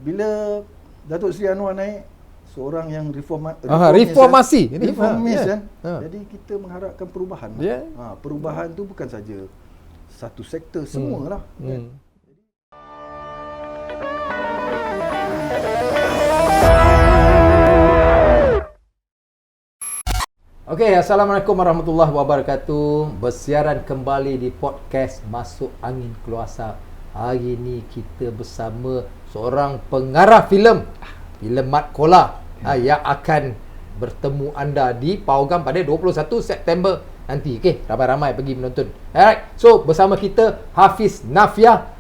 Bila Datuk Seri Anwar naik, seorang yang reformasi kan. Jadi kita mengharapkan perubahan. Perubahan tu bukan saja satu sektor, semualah. Okey, Assalamualaikum warahmatullahi wabarakatuh. Bersiaran kembali di podcast Masuk Angin Keluar Asap. Hari ini kita bersama seorang pengarah filem Mat Kola yang akan bertemu anda di Pawagam pada 21 September nanti. Okey, ramai-ramai pergi menonton. Alright, so bersama kita Hafiz Nafiah,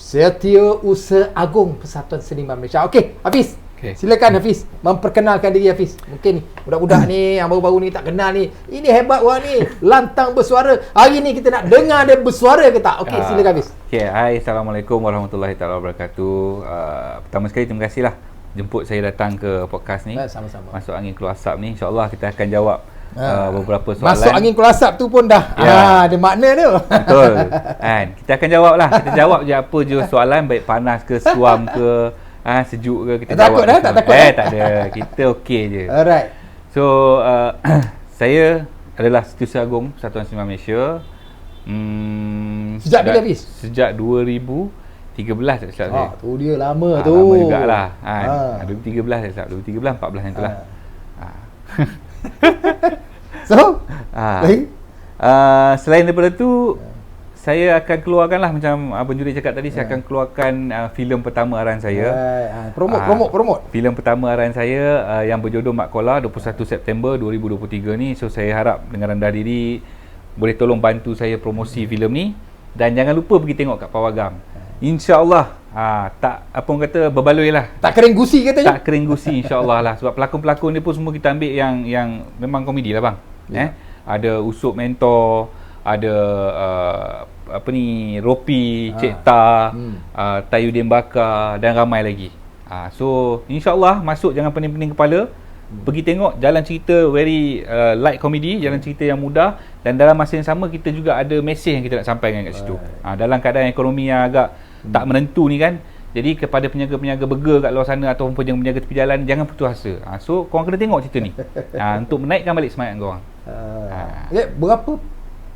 Setiausaha Agung Persatuan Seniman Malaysia. Okey, Hafiz. Silakan Hafiz, memperkenalkan diri Hafiz. Mungkin budak-budak ni yang baru-baru ni tak kenal ni. Ini hebat orang ni, lantang bersuara. Hari ni kita nak dengar dia bersuara ke tak? Okey, silakan Hafiz. Okey, hai, Assalamualaikum warahmatullahi wabarakatuh. Pertama sekali terima kasihlah jemput saya datang ke podcast ni. Sama-sama. Masuk Angin Keluar Asap ni, insya-Allah kita akan jawab beberapa soalan. Masuk Angin Keluar Asap tu pun dah ada makna tu. Betul. Kan, kita akan jawab lah. Kita jawab je apa je soalan, baik panas ke, suam ke, sejuk ke, kita takut jawab. Tak takut dah? Tak ada. Kita okey je. Alright. So, saya adalah Setiausaha Agung Persatuan Seniman Malaysia. Sejak bila Hafiz? Sejak 2013 tak silap saya. Tu dia lama tu. Lama jugalah. 2013 tak silap. 2013, 14 yang tu lah. So, selain daripada tu, saya akan keluarkanlah macam Abang Juri cakap tadi, saya akan keluarkan filem pertama arahan saya. Promote. Filem pertama arahan saya yang berjodoh Mat Kola 21 September 2023 ni. So saya harap dengan rendah diri boleh tolong bantu saya promosi filem ni, dan jangan lupa pergi tengok kat Pawagam. InsyaAllah tak apa orang kata berbaloi lah. Tak kering gusi katanya. Tak kering gusi insyaAllah lah. Sebab pelakon-pelakon ni pun semua kita ambil yang memang komedi lah bang. Ada Usop Mentor, ada Ropi, Cik Ta, Tayudin Bakar dan ramai lagi. So insyaAllah masuk, jangan pening-pening kepala. Pergi tengok, jalan cerita very light comedy, jalan cerita yang mudah, dan dalam masa yang sama kita juga ada mesej yang kita nak sampaikan kat situ. Dalam keadaan ekonomi yang agak tak menentu ni kan, jadi kepada peniaga-peniaga burger kat luar sana ataupun peniaga tepi jalan, jangan putus asa. So korang kena tengok cerita ni untuk menaikkan balik semangat korang.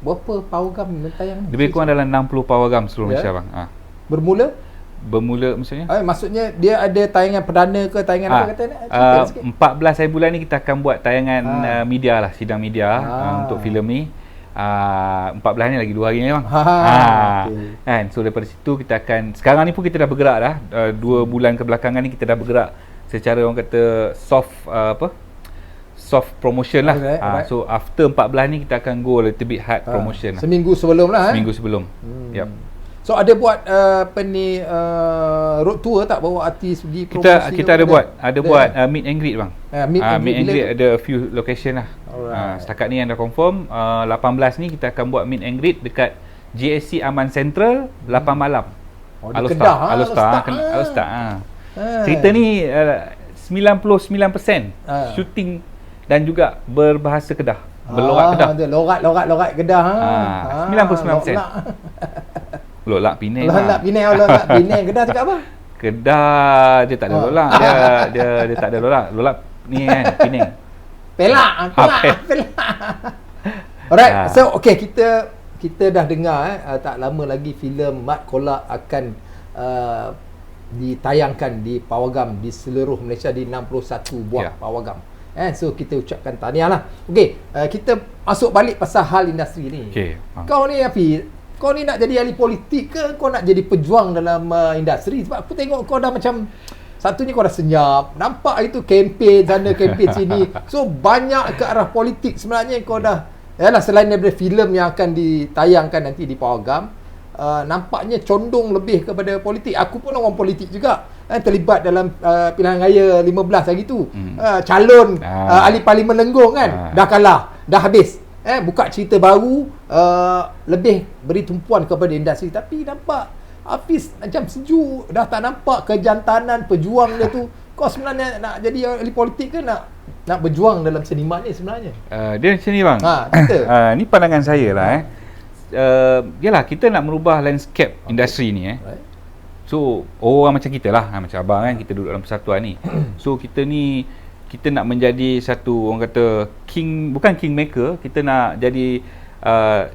Berapa Pawagam mentayang ni? Lebih kurang dalam 60 Pawagam seluruh Malaysia bang. Bermula maksudnya? Maksudnya dia ada tayangan perdana ke, tayangan apa kata ni? 14 hari bulan ni kita akan buat tayangan media lah, sidang media untuk filem ni. 14 ni lagi 2 hari ni bang. Kan, so daripada situ kita akan, sekarang ni pun kita dah bergerak dah. 2 bulan kebelakangan ni kita dah bergerak secara orang kata soft promotion lah. Right. So after 14 ni kita akan go a little bit hard promotion lah. Seminggu sebelum lah. Seminggu sebelum. Yep. So ada buat road tour tak, bawa artis pergi promosi? Kita ada buat meet and greet bang. Meet and greet ada a few location lah. Setakat ni yang dah confirm 18 ni kita akan buat meet and greet dekat GSC Aman Central 8 malam. Alostar. Cerita ni 99% shooting dan juga berbahasa Kedah. Berlorak Kedah. Lorat Kedah. 99%. Lolak Penang. Lolak Penang Kedah cakap apa? Kedah dia tak ada lolak. Dia tak ada lolak. Lolak ni kan Penang. Pelak. Alright. So okay, kita dah dengar tak lama lagi filem Mat Kola akan ditayangkan di Pawagam di seluruh Malaysia, di 61 buah Pawagam. So kita ucapkan tahniah lah. Okay, kita masuk balik pasal hal industri ni. Kau ni Hafiz, kau ni nak jadi ahli politik ke kau nak jadi pejuang dalam industri? Sebab aku tengok kau dah macam, satunya kau dah senyap, nampak itu kempen sana kempen sini. So banyak ke arah politik sebenarnya kau dah. Yalah, selain daripada filem yang akan ditayangkan nanti di Pawagam, nampaknya condong lebih kepada politik. Aku pun orang politik juga, terlibat dalam pilihan raya 15 hari tu. Calon ahli parlimen Lenggong kan, dah kalah, dah habis. Buka cerita baru, lebih beri tumpuan kepada industri. Tapi nampak Hafiz macam sejuk, dah tak nampak kejantanan pejuang dia tu. Kau sebenarnya nak jadi ahli politik ke nak berjuang dalam seniman ni sebenarnya? Dia macam ni bang. Ni pandangan saya lah. Yalah, kita nak merubah landscape industri ni. So orang macam kita lah, macam abang kan, kita duduk dalam persatuan ni. So kita ni, kita nak menjadi satu, orang kata king, bukan kingmaker, kita nak jadi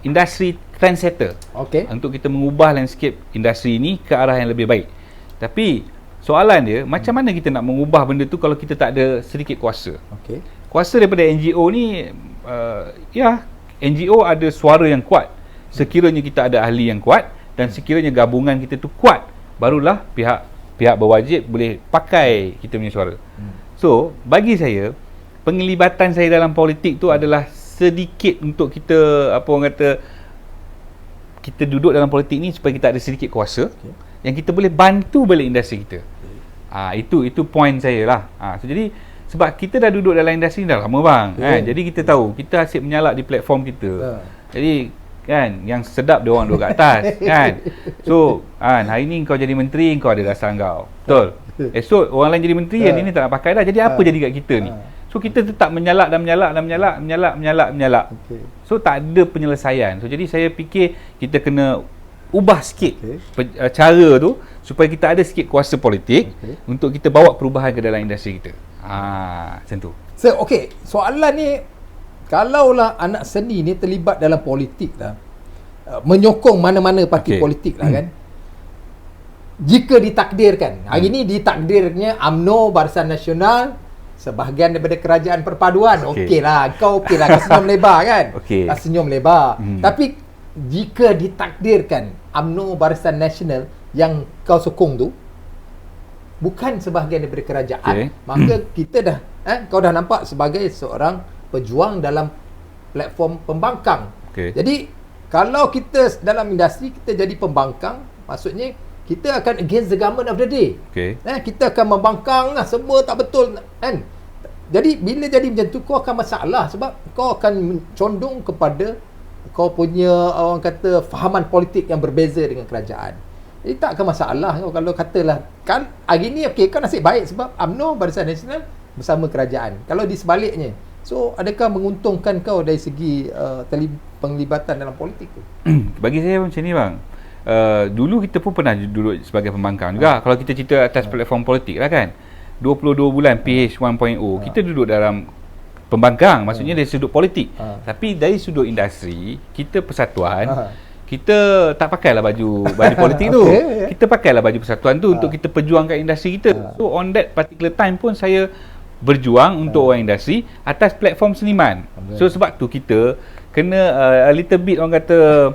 industri trendsetter. Untuk kita mengubah landscape industri ni ke arah yang lebih baik. Tapi soalan dia, macam mana kita nak mengubah benda tu kalau kita tak ada sedikit kuasa? Kuasa daripada NGO ni, NGO ada suara yang kuat. Sekiranya kita ada ahli yang kuat dan sekiranya gabungan kita tu kuat, barulah pihak berwajib boleh pakai kita punya suara. So, bagi saya, penglibatan saya dalam politik tu adalah sedikit untuk kita, apa orang kata, kita duduk dalam politik ni supaya kita ada sedikit kuasa yang kita boleh bantu balik industri kita. Itu point saya lah. So, jadi sebab kita dah duduk dalam industri dah lama bang, jadi kita tahu, kita asyik menyalak di platform kita. Jadi kan, yang sedap dia orang duduk kat atas kan. So hari ni kau jadi menteri, kau ada dasar kau, betul. Esok orang lain jadi menteri, yang ni tak nak pakai dah. Jadi apa jadi kat kita ni? So kita tetap menyalak. So tak ada penyelesaian. So jadi saya fikir kita kena ubah sikit cara tu supaya kita ada sikit kuasa politik untuk kita bawa perubahan ke dalam industri kita. Macam tu. So soalan ni, kalaulah anak seni ni terlibat dalam politik lah, menyokong mana-mana parti politik lah kan, jika ditakdirkan, hari ni ditakdirnya UMNO, Barisan Nasional sebahagian daripada kerajaan perpaduan, okeylah, kau senyum lebar kan, kau senyum lebar. Tapi jika ditakdirkan UMNO, Barisan Nasional yang kau sokong tu bukan sebahagian daripada kerajaan, maka kita dah kau dah nampak sebagai seorang pejuang dalam platform pembangkang. Jadi kalau kita dalam industri kita jadi pembangkang, maksudnya kita akan against the government of the day. Kita akan membangkang semua tak betul kan. Jadi bila jadi macam tu, kau akan masalah sebab kau akan condong kepada kau punya, orang kata, fahaman politik yang berbeza dengan kerajaan. Jadi tak akan masalah kalau katalah kan hari ni kau nasib baik sebab UMNO, Barisan Nasional bersama kerajaan. Kalau di sebaliknya, so adakah menguntungkan kau dari segi penglibatan dalam politik tu? Bagi saya macam ni bang, dulu kita pun pernah duduk sebagai pembangkang juga. Kalau kita cerita atas platform politik lah kan, 22 bulan PH 1.0 kita duduk dalam pembangkang, maksudnya dari sudut politik. Tapi dari sudut industri, kita persatuan, kita tak pakailah baju politik tu. Kita pakailah baju persatuan tu untuk kita perjuangkan industri kita. So on that particular time pun saya berjuang untuk orang industri atas platform seniman. So sebab tu kita kena a little bit, orang kata,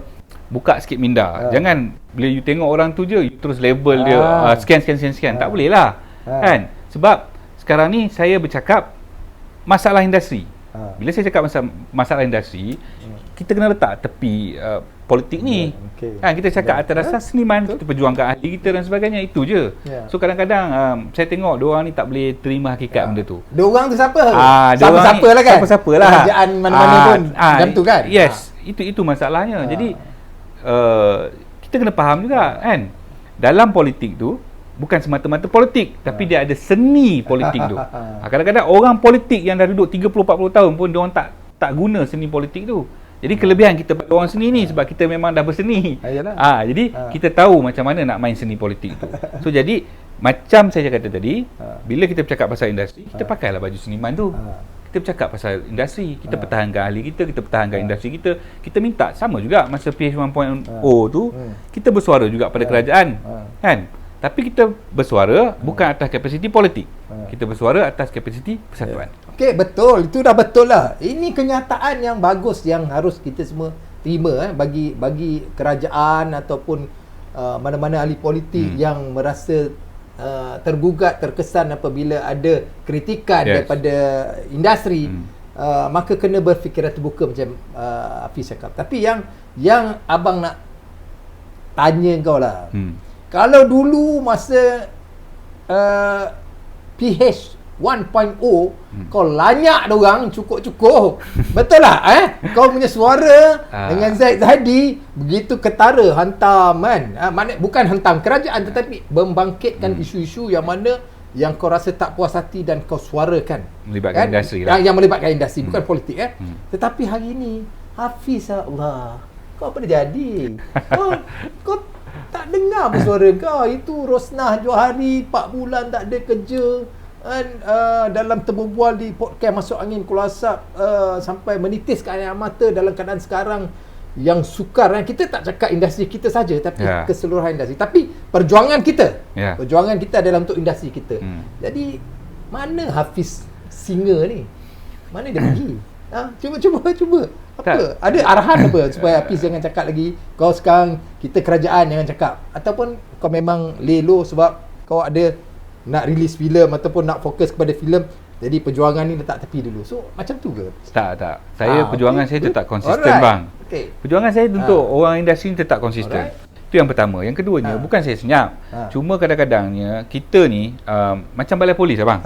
buka sikit minda. Jangan bila you tengok orang tu je, you terus label dia scan. Tak boleh lah kan. Sebab sekarang ni saya bercakap masalah industri. Bila saya cakap masalah industri, kita kena letak tepi politik ni. Kan, kita cakap atas dasar seniman, kita perjuangkan ahli kita dan sebagainya, itu je. So kadang-kadang saya tengok diorang ni tak boleh terima hakikat benda tu. Diorang tu siapa? Siapa-siapa lah kan? Siapa-siapa lah. Kerajaan mana-mana pun macam tu kan? Yes, itu masalahnya. Jadi kita kena faham juga kan, dalam politik tu bukan semata-mata politik, tapi dia ada seni politik tu. Kadang-kadang orang politik yang dah duduk 30-40 tahun pun diorang tak guna seni politik tu. Jadi kelebihan kita pada orang seni ni sebab kita memang dah berseni. Jadi kita tahu macam mana nak main seni politik tu. So jadi macam saya kata tadi, bila kita bercakap pasal industri, kita pakailah baju seniman tu. Kita bercakap pasal industri, kita pertahankan ahli kita pertahankan industri kita. Kita minta sama juga masa PH 1.0 tu, kita bersuara juga pada kerajaan kan. Tapi kita bersuara bukan atas kapasiti politik. Kita bersuara atas kapasiti persatuan. Okey, betul. Itu dah betul lah. Ini kenyataan yang bagus yang harus kita semua terima bagi kerajaan ataupun mana-mana ahli politik yang merasa tergugat, terkesan apabila ada kritikan daripada industri, maka kena berfikiran terbuka macam Hafiz cakap. Tapi yang abang nak tanya kau lah, kalau dulu masa PH 1.0 kau lanyak dorang cukup-cukup, betul lah kau punya suara dengan Zaid tadi begitu ketara, hantam kan, bukan hantam kerajaan tetapi membangkitkan isu-isu yang mana yang kau rasa tak puas hati dan kau suarakan, melibatkan industri lah. yang melibatkan industri, bukan politik tetapi hari ni Hafiz, Allah, kau apa dah jadi? kau Tak dengar pun suara kau. Itu Rosnah Johari 4 bulan tak ada kerja. Dalam terbual di podcast Masuk Angin Keluar Asap, sampai menitiskan air mata dalam keadaan sekarang yang sukar. Kita tak cakap industri kita saja, tapi keseluruhan industri. Tapi perjuangan kita, perjuangan kita adalah untuk industri kita. Jadi mana Hafiz Singer ni? Mana dia pergi? Cuba. Apa? Ada arahan apa supaya Hafiz jangan cakap lagi kau sekarang kita kerajaan jangan cakap, ataupun kau memang lelo sebab kau ada nak release filem ataupun nak fokus kepada filem, jadi perjuangan ni letak tepi dulu. So macam tu ke? Tak. Saya perjuangan saya tetap konsisten bang. Perjuangan saya untuk orang industri ni tetap konsisten. Itu yang pertama. Yang keduanya, bukan saya senyap. Cuma kadang-kadangnya kita ni macam balai polis bang.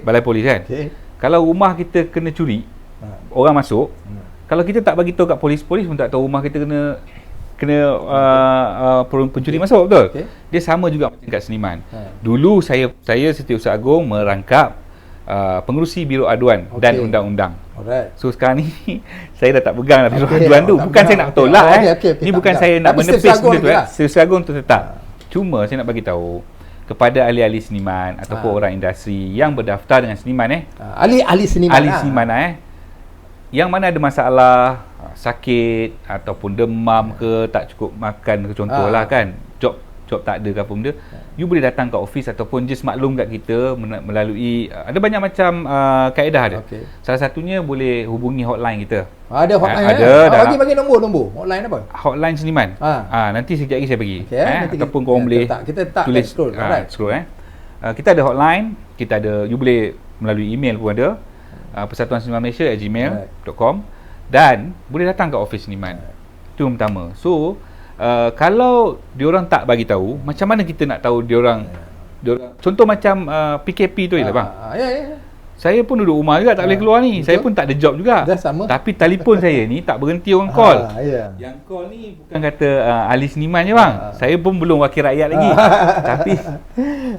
Balai polis kan. Kalau rumah kita kena curi, orang masuk, kalau kita tak bagi tahu kat polis pun tak tahu rumah kita kena pencuri masuk, betul? Dia sama juga macam kat seniman. Dulu saya Setiausaha Agong merangkap pengerusi Biro Aduan dan Undang-Undang. So sekarang ni saya dah tak pegang Biro Aduan tu. Bukan saya nak tolak ni bukan saya nak menepis benda tu. Setiausaha Agong tu tetap. Cuma saya nak bagi tahu kepada ahli-ahli seniman ataupun orang industri yang berdaftar dengan seniman ahli seniman yang mana ada masalah sakit ataupun demam ke, tak cukup makan ke, contohlah kan, job tak ada ke apa benda, you boleh datang ke office ataupun just maklum kat kita melalui ada banyak macam kaedah ada. Salah satunya boleh hubungi hotline kita. Ada hotline bagi nombor hotline apa? Hotline seniman. Nanti sekejap lagi saya bagi. Ataupun korang boleh kita tak tulis scroll kita ada hotline, kita ada, you boleh melalui email pun ada, Persatuan Seniman Malaysia @gmail.com, dan boleh datang ke office seniman. Itu yang pertama. So kalau diorang tak bagi tahu, macam mana kita nak tahu diorang contoh macam PKP tu je lah bang. Saya pun duduk rumah juga, tak boleh keluar ni. Saya pun tak ada job juga. Tapi telefon saya ni tak berhenti orang call. Yang call ni bukan kata ahli seniman je bang. Saya pun belum wakil rakyat lagi. Tapi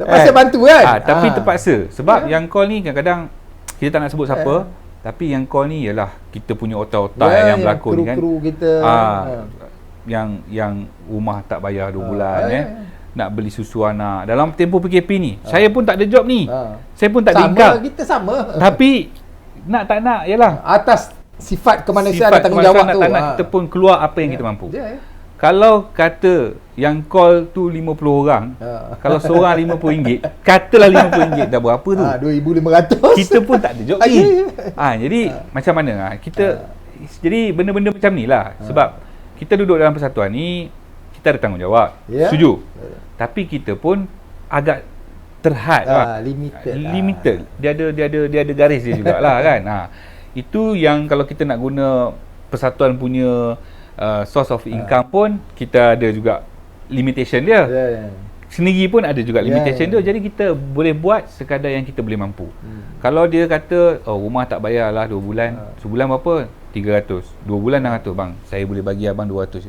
terpaksa bantu kan? Tapi terpaksa. Sebab yang call ni kadang-kadang kita tak nak sebut siapa, tapi yang call ni ialah kita punya otak-otak yang berlakon kan. Kru kita. Yang rumah tak bayar 2 bulan nak beli susu anak dalam tempoh PKP ni. Saya pun tak ada job ni. Saya pun tak ada income. Kita sama. Tapi nak tak nak ialah atas sifat kemanusiaan dan tanggungjawab tu. Kita pun keluar apa yang kita mampu. Kalau kata yang call tu 50 orang, kalau seorang RM50, katalah RM50 dah berapa tu? 2,500. Kita pun tak ada job ni. Jadi macam mana kita jadi benda-benda macam ni lah. Sebab kita duduk dalam persatuan ni, kita ada tanggungjawab. Setuju. Tapi kita pun agak terhad limited. Dia ada garis dia jugalah kan. Itu yang kalau kita nak guna persatuan punya source of income pun kita ada juga limitation dia. Sendiri pun ada juga limitation dia. Jadi kita boleh buat sekadar yang kita boleh mampu. Kalau dia kata rumah tak bayar lah 2 bulan, sebulan berapa? 300. 2 bulan 600 bang. Saya boleh bagi abang 200.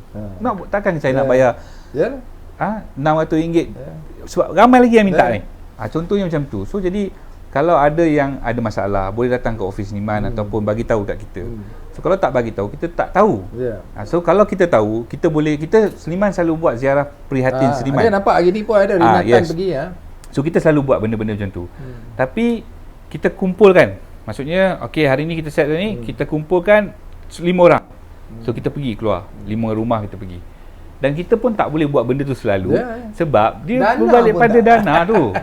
Takkan saya nak bayar RM600. Sebab ramai lagi yang minta ni. Contohnya macam tu. So jadi kalau ada yang ada masalah, boleh datang ke office seniman ataupun bagi tahu kat kita. So kalau tak bagi tahu, kita tak tahu. So kalau kita tahu, kita seniman selalu buat ziarah prihatin seniman. Ada nampak hari ni pun ada rinatan pergi So kita selalu buat benda-benda macam tu. Tapi kita kumpulkan. Maksudnya hari ni kita set ni, kita kumpulkan 5 orang. So kita pergi keluar 5 rumah kita pergi. Dan kita pun tak boleh buat benda tu selalu sebab dia berbalik pada dana tu.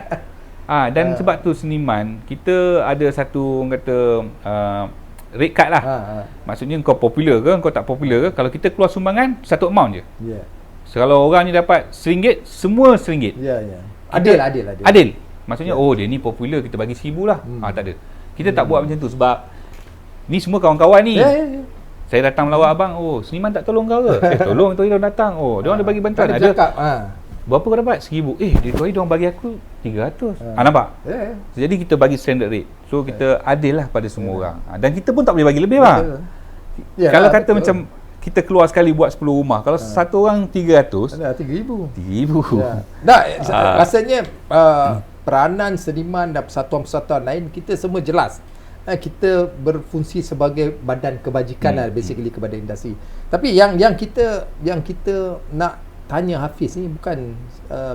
Dan sebab tu seniman kita ada satu orang kata rate card lah. Maksudnya kau popular ke, kau tak popular ke, kalau kita keluar sumbangan satu amount je. So, kalau orang ni dapat RM1, semua RM1. Adil. Maksudnya dia ni popular, kita bagi RM1,000 lah. Tak ada. Kita tak buat macam tu sebab ni semua kawan-kawan ni. Saya datang melawat abang, seniman tak tolong kau ke? Tolong tu dia datang. Dia orang ada bagi bantuan. Ada cakap, berapa kau dapat? RM1,000. Dia tu hari dia orang bagi aku 300. Nampak? So, jadi kita bagi standard rate. So kita adil lah pada semua orang. Dan kita pun tak boleh bagi lebih bang. Kalau kata macam kita keluar sekali buat 10 rumah, kalau satu orang 300, ada RM3,000. Rasanya peranan seniman dan persatuan-persatuan lain kita semua jelas. Kita berfungsi sebagai badan kebajikan basically kepada industri. Tapi yang kita nak tanya Hafiz ni bukan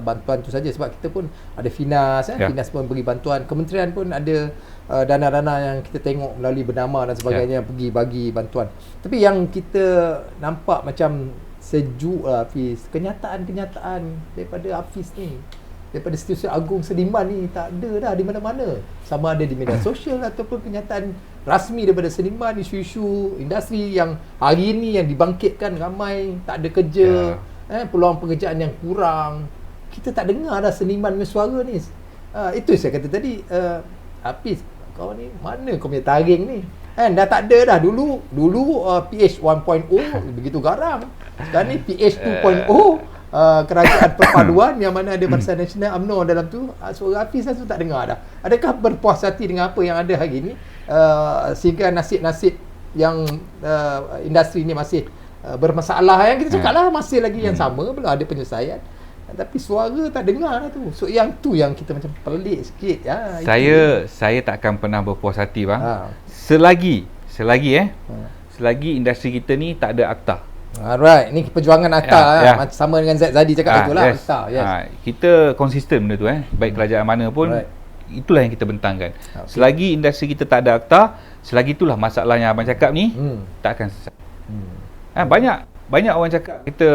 bantuan tu saja, sebab kita pun ada Finas, Finas pun beri bantuan, kementerian pun ada dana-dana yang kita tengok melalui bernama dan sebagainya pergi bagi bantuan. Tapi yang kita nampak macam sejuk Hafiz, kenyataan-kenyataan daripada Hafiz ni, daripada Setiausaha Agung Seniman ni tak ada dah di mana-mana, sama ada di media sosial ataupun kenyataan rasmi daripada seniman, isu-isu industri yang hari ini yang dibangkitkan ramai tak ada kerja, peluang pekerjaan yang kurang. Kita tak dengar dah seniman punya suara ni. Itu saya kata tadi, Hafiz, kau ni mana kau punya taring ni? Dah tak ada dah. Dulu PH 1.0 begitu garang. Sekarang ni PH 2.0, kerajaan perpaduan yang mana ada Barisan Nasional UMNO dalam tu. Suara Hafiz tu tak dengar dah. Adakah berpuas hati dengan apa yang ada hari ini, sehingga nasib-nasib yang industri ni masih bermasalah? Yang kita cakap lah masih lagi yang sama, belum ada penyelesaian, tapi suara tak dengar lah tu. So yang tu yang kita macam pelik sikit. Saya tak akan pernah berpuas hati bang. Selagi industri kita ni tak ada akta. Alright, ni perjuangan akta sama dengan Z Zadi cakap itulah, akta. Kita konsisten benda tu baik kerajaan mana pun, itulah yang kita bentangkan. Selagi industri kita tak ada akta, selagi itulah masalah yang abang cakap ni tak akan selesai. Banyak orang cakap kita,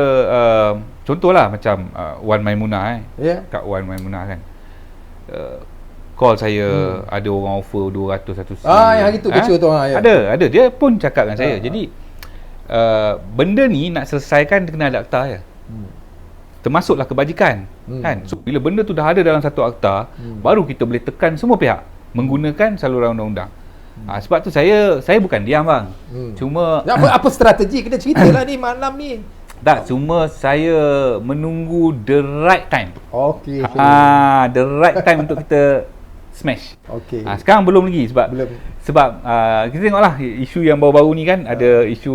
contohlah macam Wan Maimunah Kak Wan Maimunah kan, call saya, ada orang offer 200 satu sen. Yang hari tu kecil tu. Ada dia pun cakap dengan saya. Jadi benda ni nak selesaikan kena ada akta je. Termasuklah kebajikan kan. So bila benda tu dah ada dalam satu akta, baru kita boleh tekan semua pihak menggunakan saluran undang-undang. Sebab tu saya bukan diam bang. Cuma apa strategi kita ceritalah ni malam ni. Tak, cuma saya menunggu the right time. Okey. The right time untuk kita smash. Okey. Sekarang belum lagi sebab kita tengoklah isu yang baru-baru ni kan, ada isu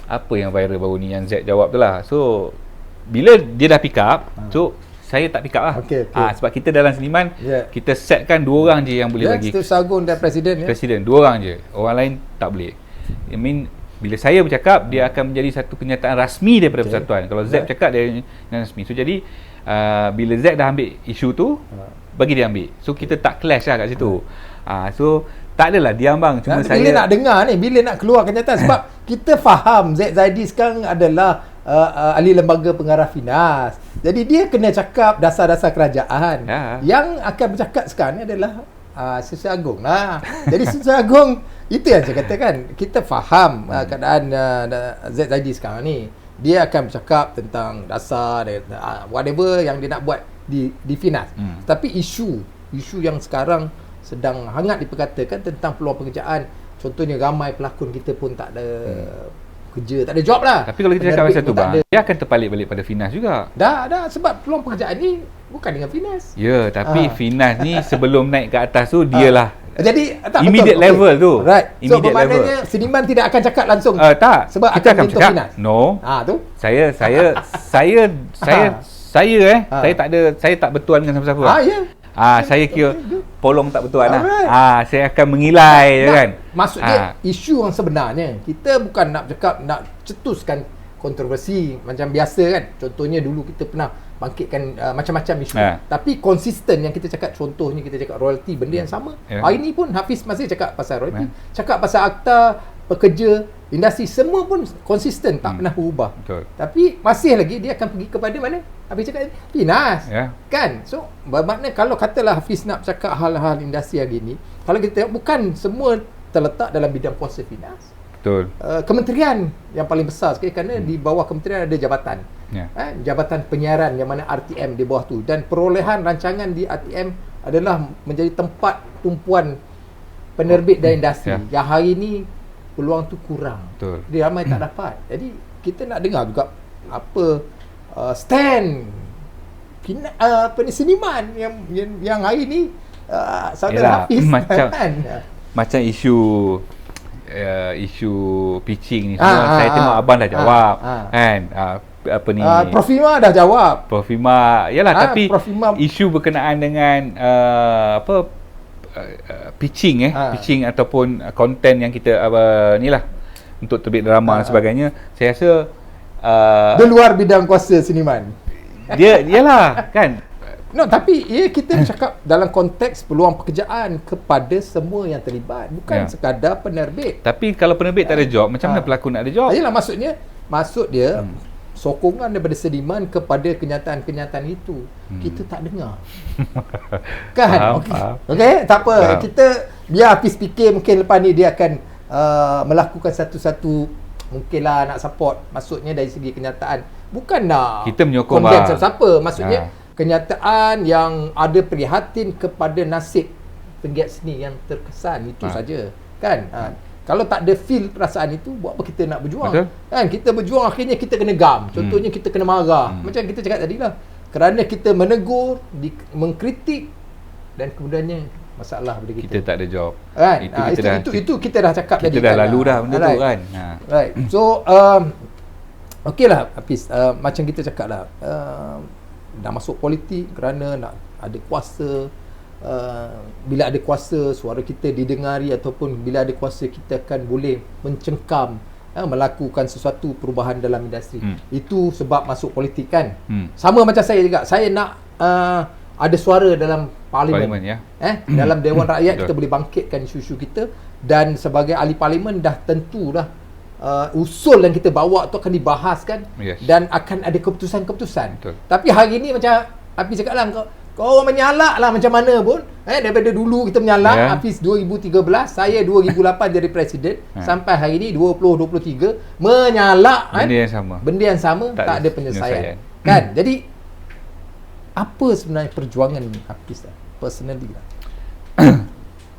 apa yang viral baru ni yang Z jawab tu lah. So bila dia dah pick up, so saya tak pick up lah. Sebab kita dalam seniman, kita setkan 2 orang je yang boleh bagi. Setiausaha Agung dan Presiden. Presiden 2 orang je, orang lain tak boleh. I mean, bila saya bercakap, dia akan menjadi satu kenyataan rasmi daripada persatuan. Kalau Z cakap, dia rasmi. So jadi bila Z dah ambil isu tu, bagi dia ambil. So kita tak clash lah kat situ. So tak adalah diam bang. Cuma saya bila nak dengar ni, bila nak keluar kenyataan, sebab kita faham Z Zaidi sekarang adalah ahli lembaga pengarah Finas. Jadi dia kena cakap dasar-dasar kerajaan. Yang akan bercakap sekarang ni adalah Setiausaha Agung lah. Jadi Setiausaha Agung, itu yang saya katakan, kita faham keadaan Z Zaidi sekarang ni. Dia akan bercakap tentang dasar whatever yang dia nak buat di Finas. Tapi isu yang sekarang sedang hangat diperkatakan tentang peluang pekerjaan. Contohnya ramai pelakon kita pun tak ada kerja, tak ada job lah. Tapi kalau kita cakap pasal tu bang, dia akan terpalit balik pada Finas juga. Dah sebab peluang pekerjaan ni bukan dengan Finas. Ya, tapi Finas ni sebelum naik ke atas tu dialah jadi immediate level tu. Right. So immediate maknanya seniman tidak akan cakap langsung. Tak. Sebab kita akan cakap Finas. No. Tu. Saya tak ada, saya tak bertuan dengan siapa-siapa. Saya kira polong tak bertuan lah. Saya akan mengilai kan. Maksudnya isu yang sebenarnya kita bukan nak cakap nak cetuskan kontroversi macam biasa kan. Contohnya dulu kita pernah bangkitkan macam-macam isu. Tapi konsisten yang kita cakap, contohnya kita cakap royalty, benda yang sama. Hari ni pun Hafiz masih cakap pasal royalty, cakap pasal akta, pekerja, industri, semua pun konsisten, tak pernah berubah. Betul. Tapi masih lagi dia akan pergi kepada mana? Hafiz cakap Finas. Kan? So bermakna kalau katalah Hafiz nak cakap hal-hal industri hari ni, kalau kita tengok bukan semua terletak dalam bidang kuasa Finas. Betul. Kementerian yang paling besar sekali, kerana di bawah kementerian ada jabatan. Jabatan penyiaran yang mana RTM di bawah tu, dan perolehan rancangan di RTM adalah menjadi tempat tumpuan penerbit dan industri. Yang hari ni peluang tu kurang. Betul. Dia ramai tak dapat. Jadi kita nak dengar juga apa stand seniman yang hari ni saudara Hafiz macam isu pitching ni semua, saya tengok abang dah jawab kan. Apa ni, Profima dah jawab. Profima yalah, tapi Profima isu berkenaan dengan pitching pitching ataupun konten yang kita ni lah untuk terbit drama dan sebagainya, saya rasa Di luar bidang kuasa seniman. Iyalah kan. No, tapi kita cakap dalam konteks peluang pekerjaan kepada semua yang terlibat, bukan sekadar penerbit. Tapi kalau penerbit tak ada job, macam mana pelakon nak ada job? Yalah, maksud dia sokongan daripada seniman kepada kenyataan-kenyataan itu kita tak dengar. Kan? Okey, tak apa. Kita biar Hafiz fikir, mungkin lepas ni dia akan melakukan satu-satu, mungkinlah nak support. Maksudnya dari segi kenyataan, bukan nak kita menyokong siapa-siapa. Maksudnya kenyataan yang ada prihatin kepada nasib penggiat seni yang terkesan, itu saja. Kan? Kalau tak ada feel perasaan itu, buat apa kita nak berjuang? Betul. Kan? Kita berjuang, akhirnya kita kena gam. Contohnya kita kena marah. Macam kita cakap tadi lah. Kerana kita menegur, mengkritik, dan kemudiannya masalah pada kita. Kita tak ada job. Kan? Itu kita dah cakap tadi. Kita dah lalu dah benda tu kan. Right. So, okey lah Hafiz. Macam kita cakap lah. Dah masuk politik kerana nak ada kuasa. Bila ada kuasa, suara kita didengari, ataupun bila ada kuasa kita akan boleh mencengkam, melakukan sesuatu perubahan dalam industri. Itu sebab masuk politik kan. Sama macam saya juga. Saya nak ada suara dalam parlimen ya. Dalam Dewan Rakyat kita boleh bangkitkan isu-isu kita, dan sebagai ahli parlimen dah tentu dah usul yang kita bawa tu akan dibahaskan, dan akan ada keputusan-keputusan. Tapi hari ni macam Hafiz cakap lah, kau orang menyalak lah macam mana pun. Daripada dulu kita menyalak. Hafiz 2013, saya 2008 jadi presiden. Sampai hari ni 2023 menyalak benda yang sama, tak ada penyelesaian. Kan? Jadi apa sebenarnya perjuangan Hafiz lah, personally lah?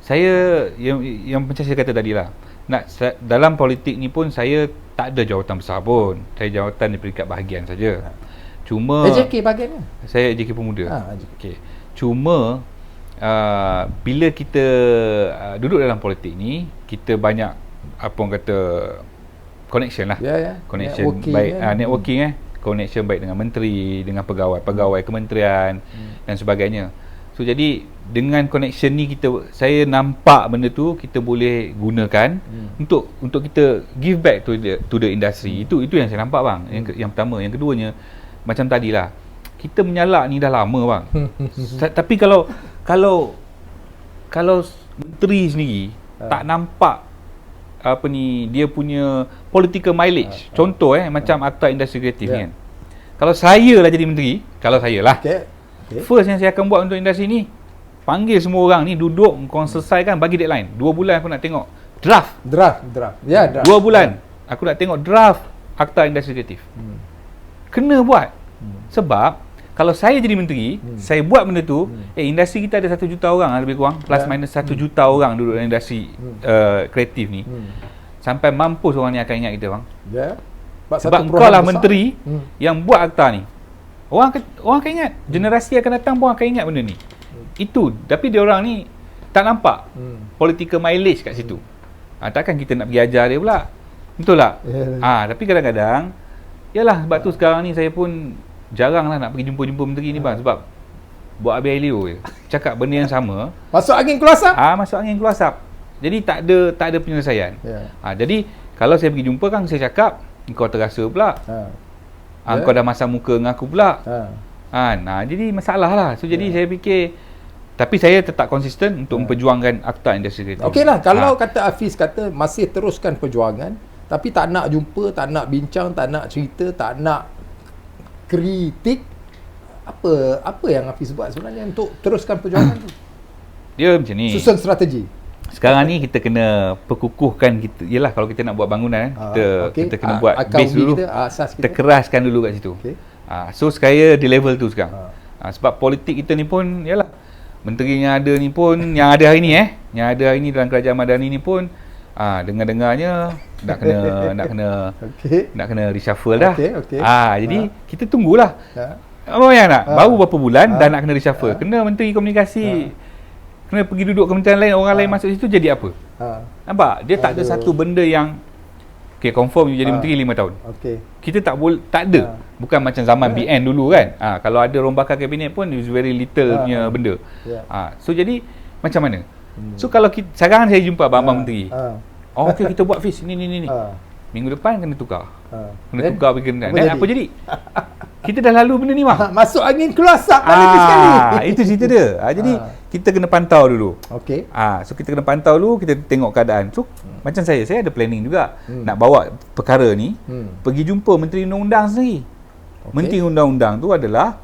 Saya yang macam saya kata tadi lah, dalam politik ni pun saya tak ada jawatan besar pun. Saya jawatan di peringkat bahagian saja. Cuma AJK bahagian ni? Saya AJK Pemuda. Okay. Cuma bila kita duduk dalam politik ni, kita banyak apa orang kata connection lah. Connection networking, baik networking connection baik dengan menteri, dengan pegawai kementerian dan sebagainya. So jadi dengan connection ni saya nampak benda tu kita boleh gunakan untuk kita give back to the industry. Itu yang saya nampak bang. Yang pertama, yang keduanya macam tadilah, kita menyalak ni dah lama bang. Tapi kalau menteri sendiri tak nampak apa ni dia punya political mileage. Contoh macam Akta Industri Kreatif ni kan. Kalau saya lah jadi menteri, first yang saya akan buat untuk industri ni, panggil semua orang ni duduk, kau selesaikan, bagi deadline 2 bulan aku nak tengok draft. Draft. 2 bulan aku nak tengok draft Akta Industri Kreatif. Kena buat. Sebab kalau saya jadi menteri, saya buat benda tu, industri kita ada 1 juta orang lebih kurang, plus minus 1 juta orang duduk dalam industri kreatif ni. Sampai mampus orang ni akan ingat kita bang. Sebab kau lah menteri yang buat akta ni. Orang akan ingat, generasi akan datang pun akan ingat benda ni. Itu, tapi dia orang ni tak nampak political mileage kat situ. Takkan kita nak pergi ajar dia pula. Betul tak? Tapi kadang-kadang yalah, sebab tu sekarang ni saya pun jarang lah nak pergi jumpa menteri ni bang. Sebab buat habis air liur je, cakap benda yang sama, masuk angin keluar asap. Masuk angin keluar asap. Jadi tak ada penyelesaian. Jadi kalau saya pergi jumpa kan, saya cakap kau terasa pula, kau dah masam muka dengan aku pula. Jadi masalah lah. So jadi saya fikir, tapi saya tetap konsisten untuk memperjuangkan Akta Industri Kreatif. Okey lah, kalau kata Hafiz kata masih teruskan perjuangan, tapi tak nak jumpa, tak nak bincang, tak nak cerita, tak nak kritik, apa yang Hafiz buat sebenarnya untuk teruskan perjuangan tu? Dia macam ni, susun strategi. Sekarang ni kita kena perkukuhkan kita. Yalah, kalau kita nak buat bangunan kita kena buat base dulu, kita keraskan dulu kat situ. So sekaya di level tu sekarang. Sebab politik kita ni pun, yalah, menteri yang ada ni pun, yang ada hari ni dalam kerajaan Madani ni pun, dengar-dengarnya nak kena reshuffle dah. Jadi kita tunggulah. Apa yang nak? Baru berapa bulan dah nak kena reshuffle. Kena menteri komunikasi, kena pergi duduk kementerian lain, orang lain masuk situ, jadi apa? Nampak? Dia tak ada satu benda yang confirm you jadi menteri 5 tahun. Kita tak ada. Bukan macam zaman BN dulu kan. Kalau ada rombakan kabinet pun is very little punya benda. So jadi macam mana? So kalau sekarang saya jumpa abang-abang menteri, okey kita buat Fiz ni. minggu depan kena tukar. Kena tukar pergi kenderaan. Dan apa jadi? Kita dah lalu benda ni bang. Masuk angin keluar asap sekali. Itu cerita dia. Jadi kita kena pantau dulu. Okey. So kita kena pantau dulu, kita tengok keadaan. So macam saya ada planning juga nak bawa perkara ni pergi jumpa Menteri Undang-Undang sendiri. Menteri Undang-Undang tu adalah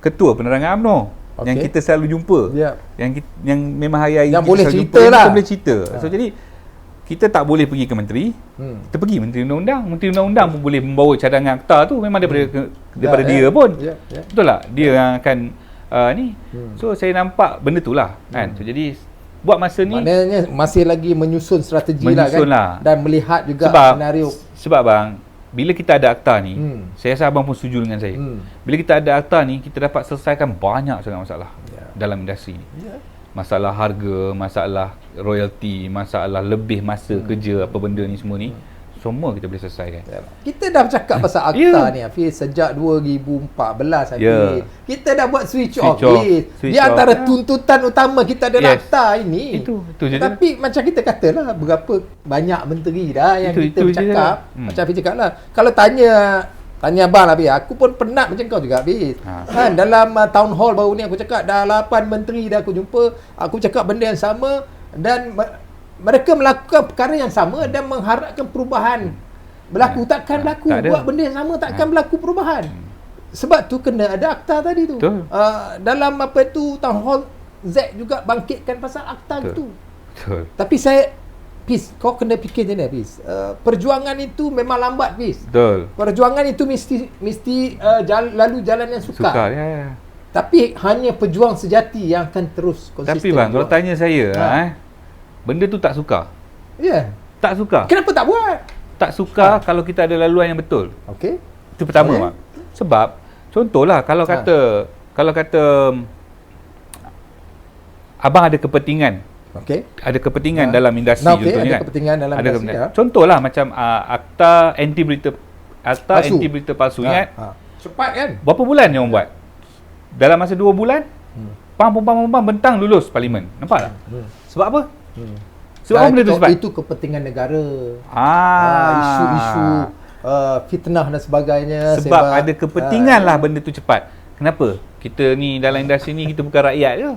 Ketua Penerangan UMNO yang kita selalu jumpa. Yang memang hari-hari yang kita boleh selalu cerita jumpa, lah. kita boleh cerita. So jadi kita tak boleh pergi ke menteri. Kita pergi Menteri Undang-Undang. Menteri Undang-Undang pun boleh membawa cadangan akta tu memang daripada dia pun. Betul tak? Dia yang akan ni. So saya nampak benda tu lah kan. So jadi buat masa ni maknanya masih lagi menyusun strategi lah kan. Dan melihat juga senario. Sebab bang, bila kita ada akta ni, saya rasa abang pun setuju dengan saya. Bila kita ada akta ni, kita dapat selesaikan banyak sangat masalah dalam industri ni. Masalah harga, masalah royalty, masalah lebih masa kerja, apa benda ni semua ni, semua kita boleh selesaikan. Kita dah bercakap pasal akta ni Hafiz sejak 2014 Hafiz. Kita dah buat switch off. Di antara tuntutan utama kita adalah akta ini. Itu je. Tapi macam kita katalah berapa banyak menteri dah yang kita bercakap. Macam Hafiz cakap lah. Kalau tanya abang lah Hafiz, aku pun penat macam kau juga Hafiz. Kan dalam town hall baru ni aku cakap dah 8 menteri dah aku jumpa. Aku cakap benda yang sama dan mereka melakukan perkara yang sama dan mengharapkan perubahan berlaku. Takkan berlaku buat benda yang sama, takkan berlaku perubahan. Sebab tu kena ada akta tadi tu. Dalam apa tu town hall Z juga bangkitkan pasal akta itu. Tapi Fiz, kau kena fikir macam ni Fiz. Perjuangan itu memang lambat Fiz. Perjuangan itu mesti lalu jalan yang sukar. Tapi hanya pejuang sejati yang akan terus konsisten. Tapi bang, kalau tanya saya benda tu tak sukar. Tak sukar. Kenapa tak buat? Tak sukar kalau kita ada laluan yang betul. Okey. Itu pertama bang. Sebab contohlah kalau kata abang ada kepentingan. Ada kepentingan dalam industri contohnya ada kepentingan dalam industri. Contohlah macam akta anti berita palsu ingat. Cepat kan? Berapa bulan dia orang buat? Dalam masa 2 bulan pam bentang lulus parlimen. Nampak tak? Sebab apa? Sebab apa benda tu cepat? Itu kepentingan negara. Isu-isu fitnah dan sebagainya. Sebab ada kepentingan lah benda tu cepat. Kenapa? Kita ni dalam industri ni kita bukan rakyat je.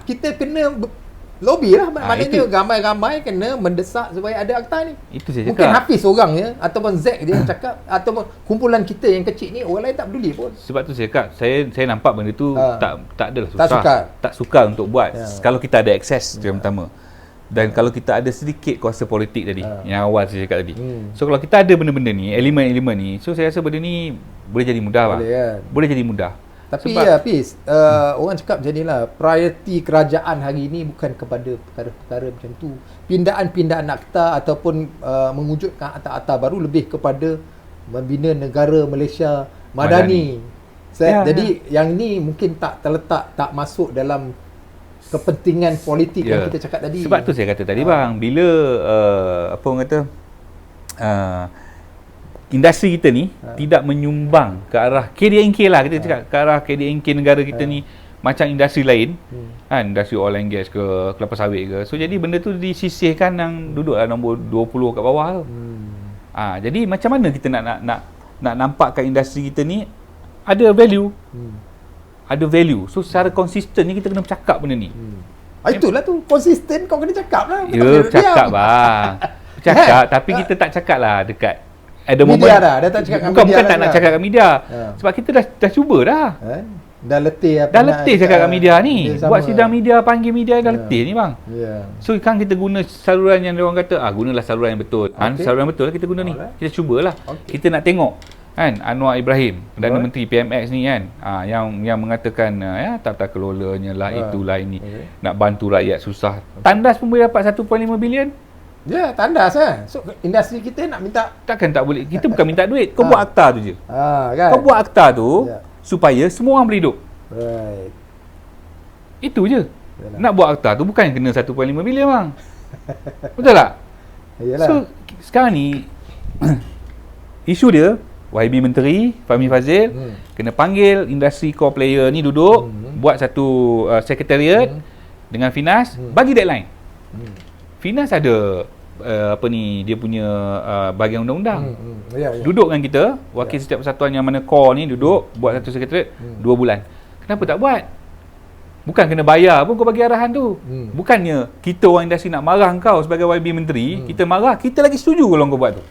Kita kena lobby lah. Maknanya ramai-ramai kena mendesak supaya ada akta ni. Itu saya cakap. Mungkin Hafiz seorang ya, ataupun Zack dia yang cakap, ataupun kumpulan kita yang kecil ni, orang lain tak peduli pun. Sebab tu saya cakap, saya nampak benda tu tak adalah susah. Tak sukar untuk buat. Kalau kita ada akses yang pertama. Dan kalau kita ada sedikit kuasa politik tadi, yang awal saya cakap tadi. So kalau kita ada benda-benda ni, elemen-elemen ni, so saya rasa benda ni boleh jadi mudah. Boleh jadi mudah. Tapi Hafiz, orang cakap macam inilah, prioriti kerajaan hari ini bukan kepada perkara-perkara macam tu. Pindaan-pindaan akta ataupun mewujudkan akta-akta baru lebih kepada membina negara Malaysia Madani. Jadi yang ini mungkin tak terletak, tak masuk dalam kepentingan politik yang kita cakap tadi. Sebab tu saya kata tadi bang, bila apa orang kata industri kita ni tidak menyumbang ke arah KDNK lah, kita cakap ke arah KDNK negara kita ni macam industri lain kan, industri oil and gas ke kelapa sawit ke. So jadi benda tu disisihkan yang duduk lah nombor 20 kat bawah tu. Jadi macam mana kita nak nampakkan industri kita ni ada value. Ada value. So secara konsisten ni kita kena bercakap benda ni. Itulah tu, konsisten kau kena cakap lah. Bercakap bang. Bercakap tapi kita tak cakap lah dekat ada media dah tak cakap bukan tak nak cakap kat media. Sebab kita dah cuba dah. Dah letih cakap kat media ni. Buat sidang media, panggil media dah letih ni bang. So kan kita guna saluran yang dia orang kata gunalah saluran yang betul. Saluran betul kita guna ni. Kita cubalah. Kita nak tengok kan Anwar Ibrahim, Perdana Menteri PMX ni kan, yang mengatakan tata kelolanya lah itulah ini. Nak bantu rakyat susah. Tandas pun boleh dapat 1.5 bilion. Tandas So industri kita nak minta, takkan tak boleh. Kita bukan minta duit. Kau buat akta tu je. Kan? Kau buat akta tu supaya semua orang boleh hidup. Itu je. Nak buat akta tu bukan kena 1.5 bilion bang. Betul tak? So sekarang ni isu dia YB Menteri Fahmi Fadzil kena panggil industri core player ni duduk buat satu sekretariat dengan Finas, bagi deadline. Finas ada dia punya bahagian undang-undang. Ya. Duduk dengan kita, wakil setiap persatuan yang mana core ni duduk buat satu sekretariat 2 bulan. Kenapa tak buat? Bukan kena bayar pun kau bagi arahan tu. Bukannya kita orang industri nak marah kau sebagai YB menteri, kita marah, kita lagi setuju kalau kau buat tu.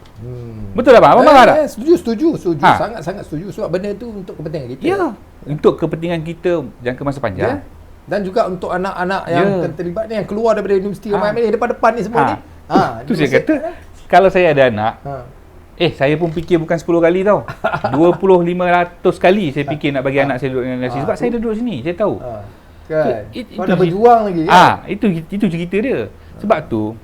Betul tak bang? Abang marah tak? Setuju. Sangat-sangat setuju sebab benda tu untuk kepentingan kita. Ya. Untuk kepentingan kita jangka masa panjang. Dan juga untuk anak-anak yang terlibat ni, yang keluar daripada Universiti Ramai Malay depan-depan ni semua ni. Tu saya kata, kalau saya ada anak, saya pun fikir bukan 10 kali tau. 2500 kali saya fikir nak bagi anak saya duduk dengan nasi. Sebab saya duduk sini, saya tahu. Kan? Kau dah berjuang lagi kan? Itu cerita dia. Sebab tu,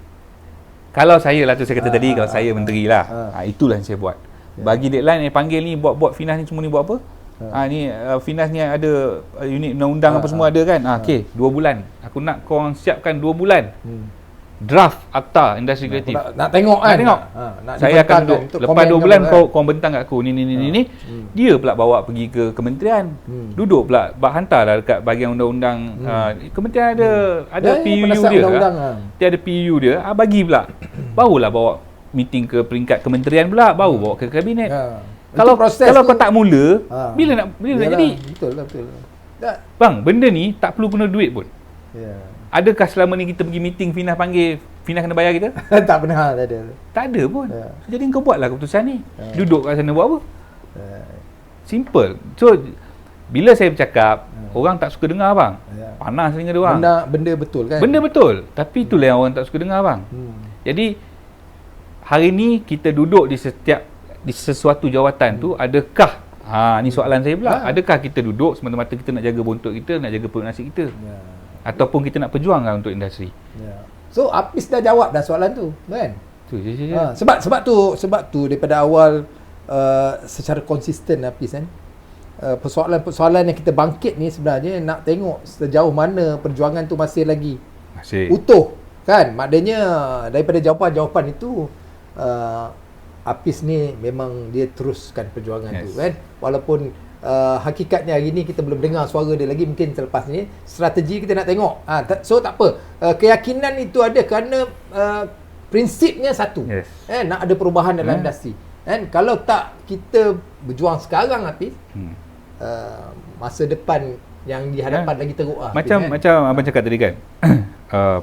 kalau saya lah tu saya kata tadi, kalau saya menteri lah, itulah yang saya buat. Bagi deadline, panggil ni, buat Finas ni semua ni buat apa? Ni Finas ni ada unit undang-undang apa semua ada kan. Okey, 2 bulan. Aku nak kau siapkan 2 bulan. Draft akta industri kreatif. Nak tengok kan? Nak tengok. Saya akan duduk lepas 2 bulan kau bentang kat aku ni. Dia pula bawa pergi ke kementerian. Duduk pula hantarlah dekat bahagian undang-undang. Kementerian ada PUU dia. Dia ada PUU dia. Bagi pula. Barulah bawa meeting ke peringkat kementerian pula, baru bawa ke kabinet. Kalau kau tak mula, bila nak jadi? Betul. Bang, benda ni tak perlu guna duit pun. Adakah selama ni kita pergi meeting Finas panggil, Finas kena bayar kita? Tak pernah, tak ada. Tak ada pun. Jadi kau buatlah keputusan ni. Duduk kat sana buat apa? Simple. So, bila saya bercakap, orang tak suka dengar bang. Panas telinga dia orang. Benda betul kan? Benda betul. Tapi itulah yang orang tak suka dengar bang. Jadi, hari ni kita duduk di sesuatu jawatan tu, adakah ni soalan saya pula, adakah kita duduk semata-mata kita nak jaga bontot kita, nak jaga perut nasi kita, ataupun kita nak perjuangkan untuk industri? So Apis dah jawab dah soalan tu kan? Sebab tu daripada awal secara konsisten Apis kan, persoalan yang kita bangkit ni sebenarnya nak tengok sejauh mana perjuangan tu masih utuh kan. Maknanya daripada jawapan-jawapan itu Apis ni memang dia teruskan perjuangan tu kan. Walaupun hakikatnya hari ni kita belum dengar suara dia lagi, mungkin selepas ni strategi kita nak tengok. So tak apa, keyakinan itu ada kerana prinsipnya satu. Nak ada perubahan dalam industri. Kalau tak kita berjuang sekarang Apis, masa depan yang di hadapan lagi teruk lah. Macam abang cakap tadi kan,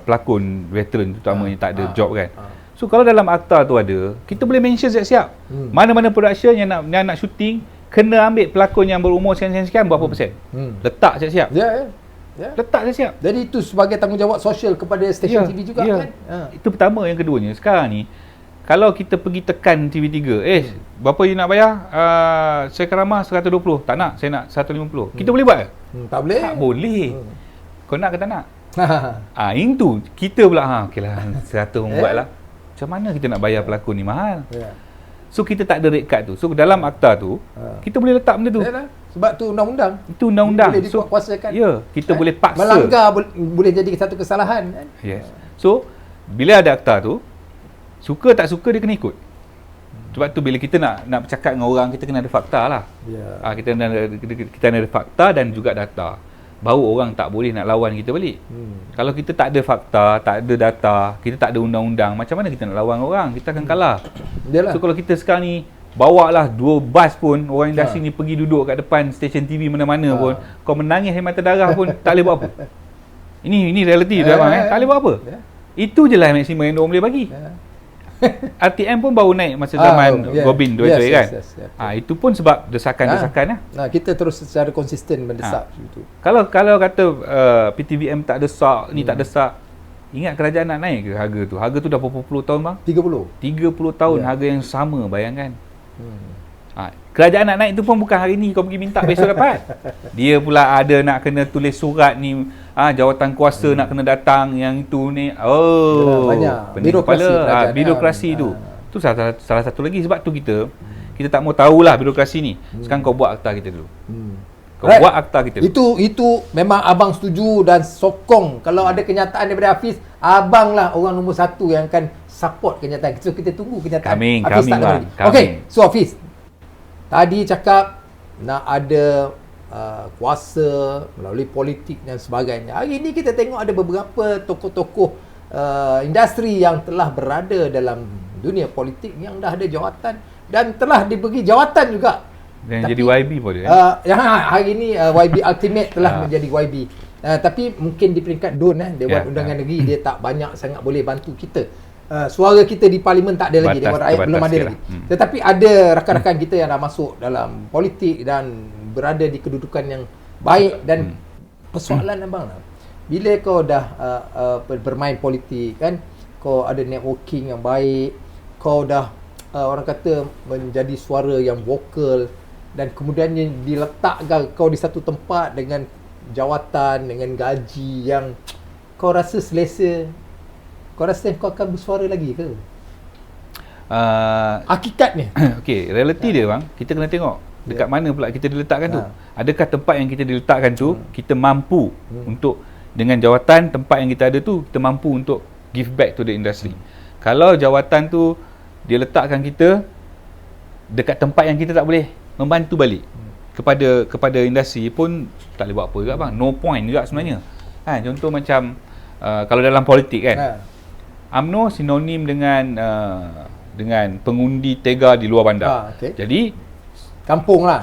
pelakon veteran terutamanya tak ada job kan. So kalau dalam akta tu ada, kita boleh mention siap-siap. Mana-mana production yang nak shooting, kena ambil pelakon yang berumur sekian-sekian berapa persen. Letak siap-siap. Letak siap-siap. Jadi itu sebagai tanggungjawab sosial kepada stesen TV juga kan. Itu pertama. Yang keduanya, sekarang ni kalau kita pergi tekan TV3, berapa you nak bayar? Sekarama 120. Tak nak, saya nak 150. Kita boleh buat ke? Tak boleh. Tak boleh. Kau nak ke tak nak? Itu kita pula okeylah 100 orang buatlah. Macam mana kita nak bayar pelakon ni mahal? So kita tak ada rate card tu. So dalam akta tu kita boleh letak benda tu. Sebab tu undang-undang. Itu undang-undang. Boleh dikuasakan. Kita boleh paksa. Melanggar boleh jadi satu kesalahan kan. So bila ada akta tu, suka tak suka dia kena ikut. Sebab tu bila kita nak bercakap dengan orang, kita kena ada fakta lah. Kita kena ada fakta dan juga data. Baru orang tak boleh nak lawan kita balik. Kalau kita tak ada fakta, tak ada data, kita tak ada undang-undang, macam mana kita nak lawan orang? Kita akan kalah. So kalau kita sekarang ni bawalah 2 bas pun, orang industri ni pergi duduk kat depan stesen TV mana-mana pun, kau menangis air mata darah pun tak boleh buat apa. Ini realiti dia bang, tak boleh buat apa. Itu je lah maksimum yang diorang boleh bagi. RTM pun baru naik masa zaman Gobin duit-duit kan. Itu pun sebab desakan-desakan lah. Kita terus secara konsisten mendesak itu. Kalau kata PTVM tak desak, ni tak desak, ingat kerajaan nak naik ke harga tu? Harga tu dah berapa puluh tahun bang? 30 tahun harga yang sama, bayangkan. Kerajaan nak naik tu pun bukan hari ni kau pergi minta besok dapat. Dia pula ada nak kena tulis surat ni, jawatan kuasa nak kena datang yang itu ni. Banyak birokrasi tu. Tu salah satu lagi. Sebab tu kita tak mau tahulah birokrasi ni. Sekarang kau buat akta kita dulu. Buat akta kita dulu. Itu memang abang setuju dan sokong. Kalau ada kenyataan daripada Hafiz, abang lah orang nombor 1 yang akan support kenyataan. So kita tunggu kenyataan. Hafiz tak lagi. Okey, so Hafiz tadi cakap nak ada kuasa melalui politik dan sebagainya. Hari ini kita tengok ada beberapa tokoh-tokoh industri yang telah berada dalam dunia politik yang dah ada jawatan dan telah diberi jawatan juga. Dan jadi YB pun dia. Yang hari ini YB Ultimate telah menjadi YB. Tapi mungkin di peringkat DUN Dewan Undangan Negeri dia tak banyak sangat boleh bantu kita. Suara kita di parlimen tak ada lagi, Dewan Rakyat belum ada lagi. Tetapi ada rakan-rakan kita yang dah masuk dalam politik dan berada di kedudukan yang baik. Dan persoalan abang lah, bila kau dah bermain politik kan, kau ada networking yang baik, kau dah orang kata menjadi suara yang vokal, dan kemudiannya diletakkan kau di satu tempat dengan jawatan, dengan gaji yang kau rasa selesa, kau rasa kau akan bersuara lagi ke? Hakikatnya. Okey, realiti dia bang, kita kena tengok dekat mana pula kita diletakkan tu. Adakah tempat yang kita diletakkan tu kita mampu untuk, dengan jawatan tempat yang kita ada tu, kita mampu untuk give back to the industry. Kalau jawatan tu dia letakkan kita dekat tempat yang kita tak boleh membantu balik kepada industri pun tak boleh buat apa juga bang. No point juga sebenarnya. Contoh macam kalau dalam politik kan, UMNO sinonim dengan pengundi tega di luar bandar. Jadi kampung lah.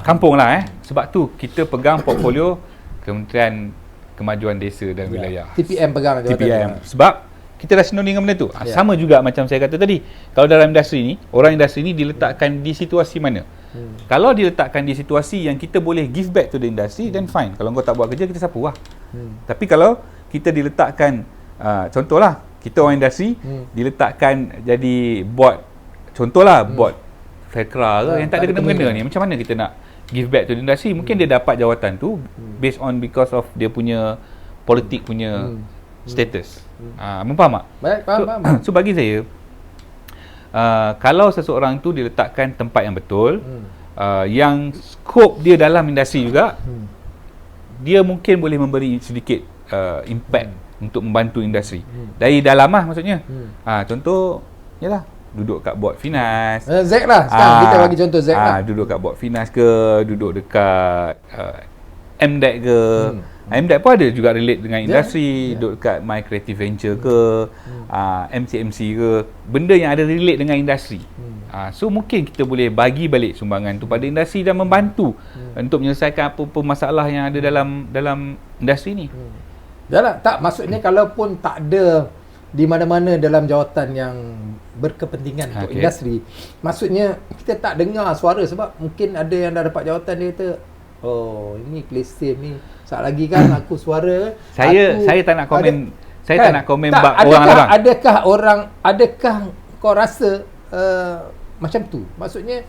Sebab tu kita pegang portfolio Kementerian Kemajuan Desa dan Wilayah. TPM pegang jawatan. TPM. Sebab kita dah sinonim dengan benda tu. Sama juga macam saya kata tadi. Kalau dalam industri ni, orang industri ni diletakkan di situasi mana? Kalau diletakkan di situasi yang kita boleh give back to the industry, then fine. Kalau kau tak buat kerja, kita sapu lah. Tapi kalau kita diletakkan, contohlah, kita orang industri diletakkan jadi board, contohlah board Fekra ke yang tak ada kena-mengena ni, macam mana kita nak give back to the industry? Mungkin dia dapat jawatan tu based on because of dia punya politik punya status. Faham tak? Baik, faham. So bagi saya, kalau seseorang tu diletakkan tempat yang betul, yang skop dia dalam industri juga, dia mungkin boleh memberi sedikit impact untuk membantu industri dari dalam lah maksudnya. Contoh yalah, duduk kat board finance, Zack lah sekarang kita bagi contoh Zack lah. Duduk kat board finance ke, duduk dekat MDEC ke. MDEC pun ada juga relate dengan industri, duduk dekat My Creative Venture ke, MCMC ke, benda yang ada relate dengan industri. So mungkin kita boleh bagi balik sumbangan tu pada industri dan membantu untuk menyelesaikan apa-apa masalah yang ada dalam industri ni. Yalah, tak, maksudnya kalaupun tak ada di mana-mana dalam jawatan yang berkepentingan untuk industri, maksudnya kita tak dengar suara. Sebab mungkin ada yang dah dapat jawatan, dia kata, oh ini play safe ni, sekejap lagi kan aku suara. Saya tak nak komen, tak nak komen bab orang lah bang. Adakah kau rasa macam tu? Maksudnya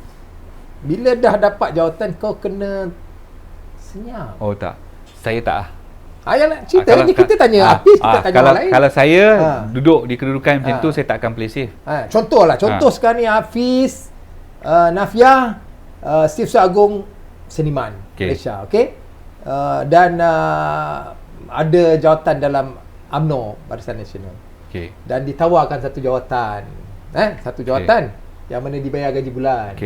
bila dah dapat jawatan kau kena senyap? Oh tak, saya tak. Yalah, cerita ni kita tanya Hafiz, kita tanya orang lain. Kalau saya duduk di kedudukan macam tu, saya tak akan play safe. Contoh sekarang ni Hafiz, Nafia, Steve Agung seniman Malaysia, dan ada jawatan dalam UMNO, Barisan Nasional, dan ditawarkan satu jawatan, yang mana dibayar gaji bulan.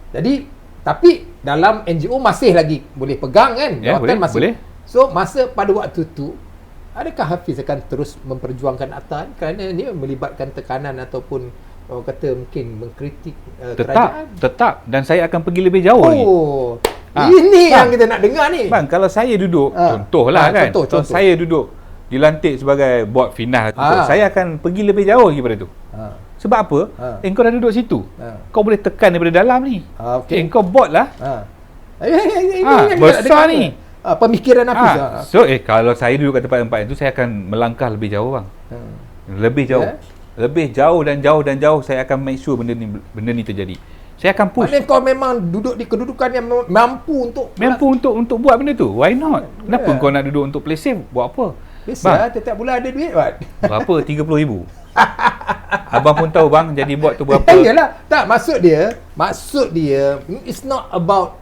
Jadi tapi dalam NGO masih lagi boleh pegang kan, jawatan masih boleh. So masa pada waktu tu, adakah Hafiz akan terus memperjuangkan Atan kerana dia melibatkan tekanan ataupun orang kata mungkin mengkritik kerajaan? Tetap, dan saya akan pergi lebih jauh lagi. Ini yang kita nak dengar ni. Bang, kalau saya duduk, contohlah kan, contoh. Saya duduk dilantik sebagai board final, saya akan pergi lebih jauh lagi pada tu. Sebab apa? Engkau dah duduk situ, kau boleh tekan daripada dalam ni. Engkau board lah. Besar ni. Pemikiran Hafiz. So kalau saya duduk kat tempat-tempat itu, saya akan melangkah lebih jauh bang. Lebih jauh. Lebih jauh dan jauh saya akan make sure benda ni terjadi. Saya akan push. Maknanya kau memang duduk di kedudukan yang mampu untuk buat benda tu. Why not? Kenapa kau nak duduk untuk play safe? Buat apa? Biasa setiap bulan ada duit buat. Berapa? 30,000. Abang pun tahu bang, jadi buat tu berapa. Yalah, tak, maksud dia it's not about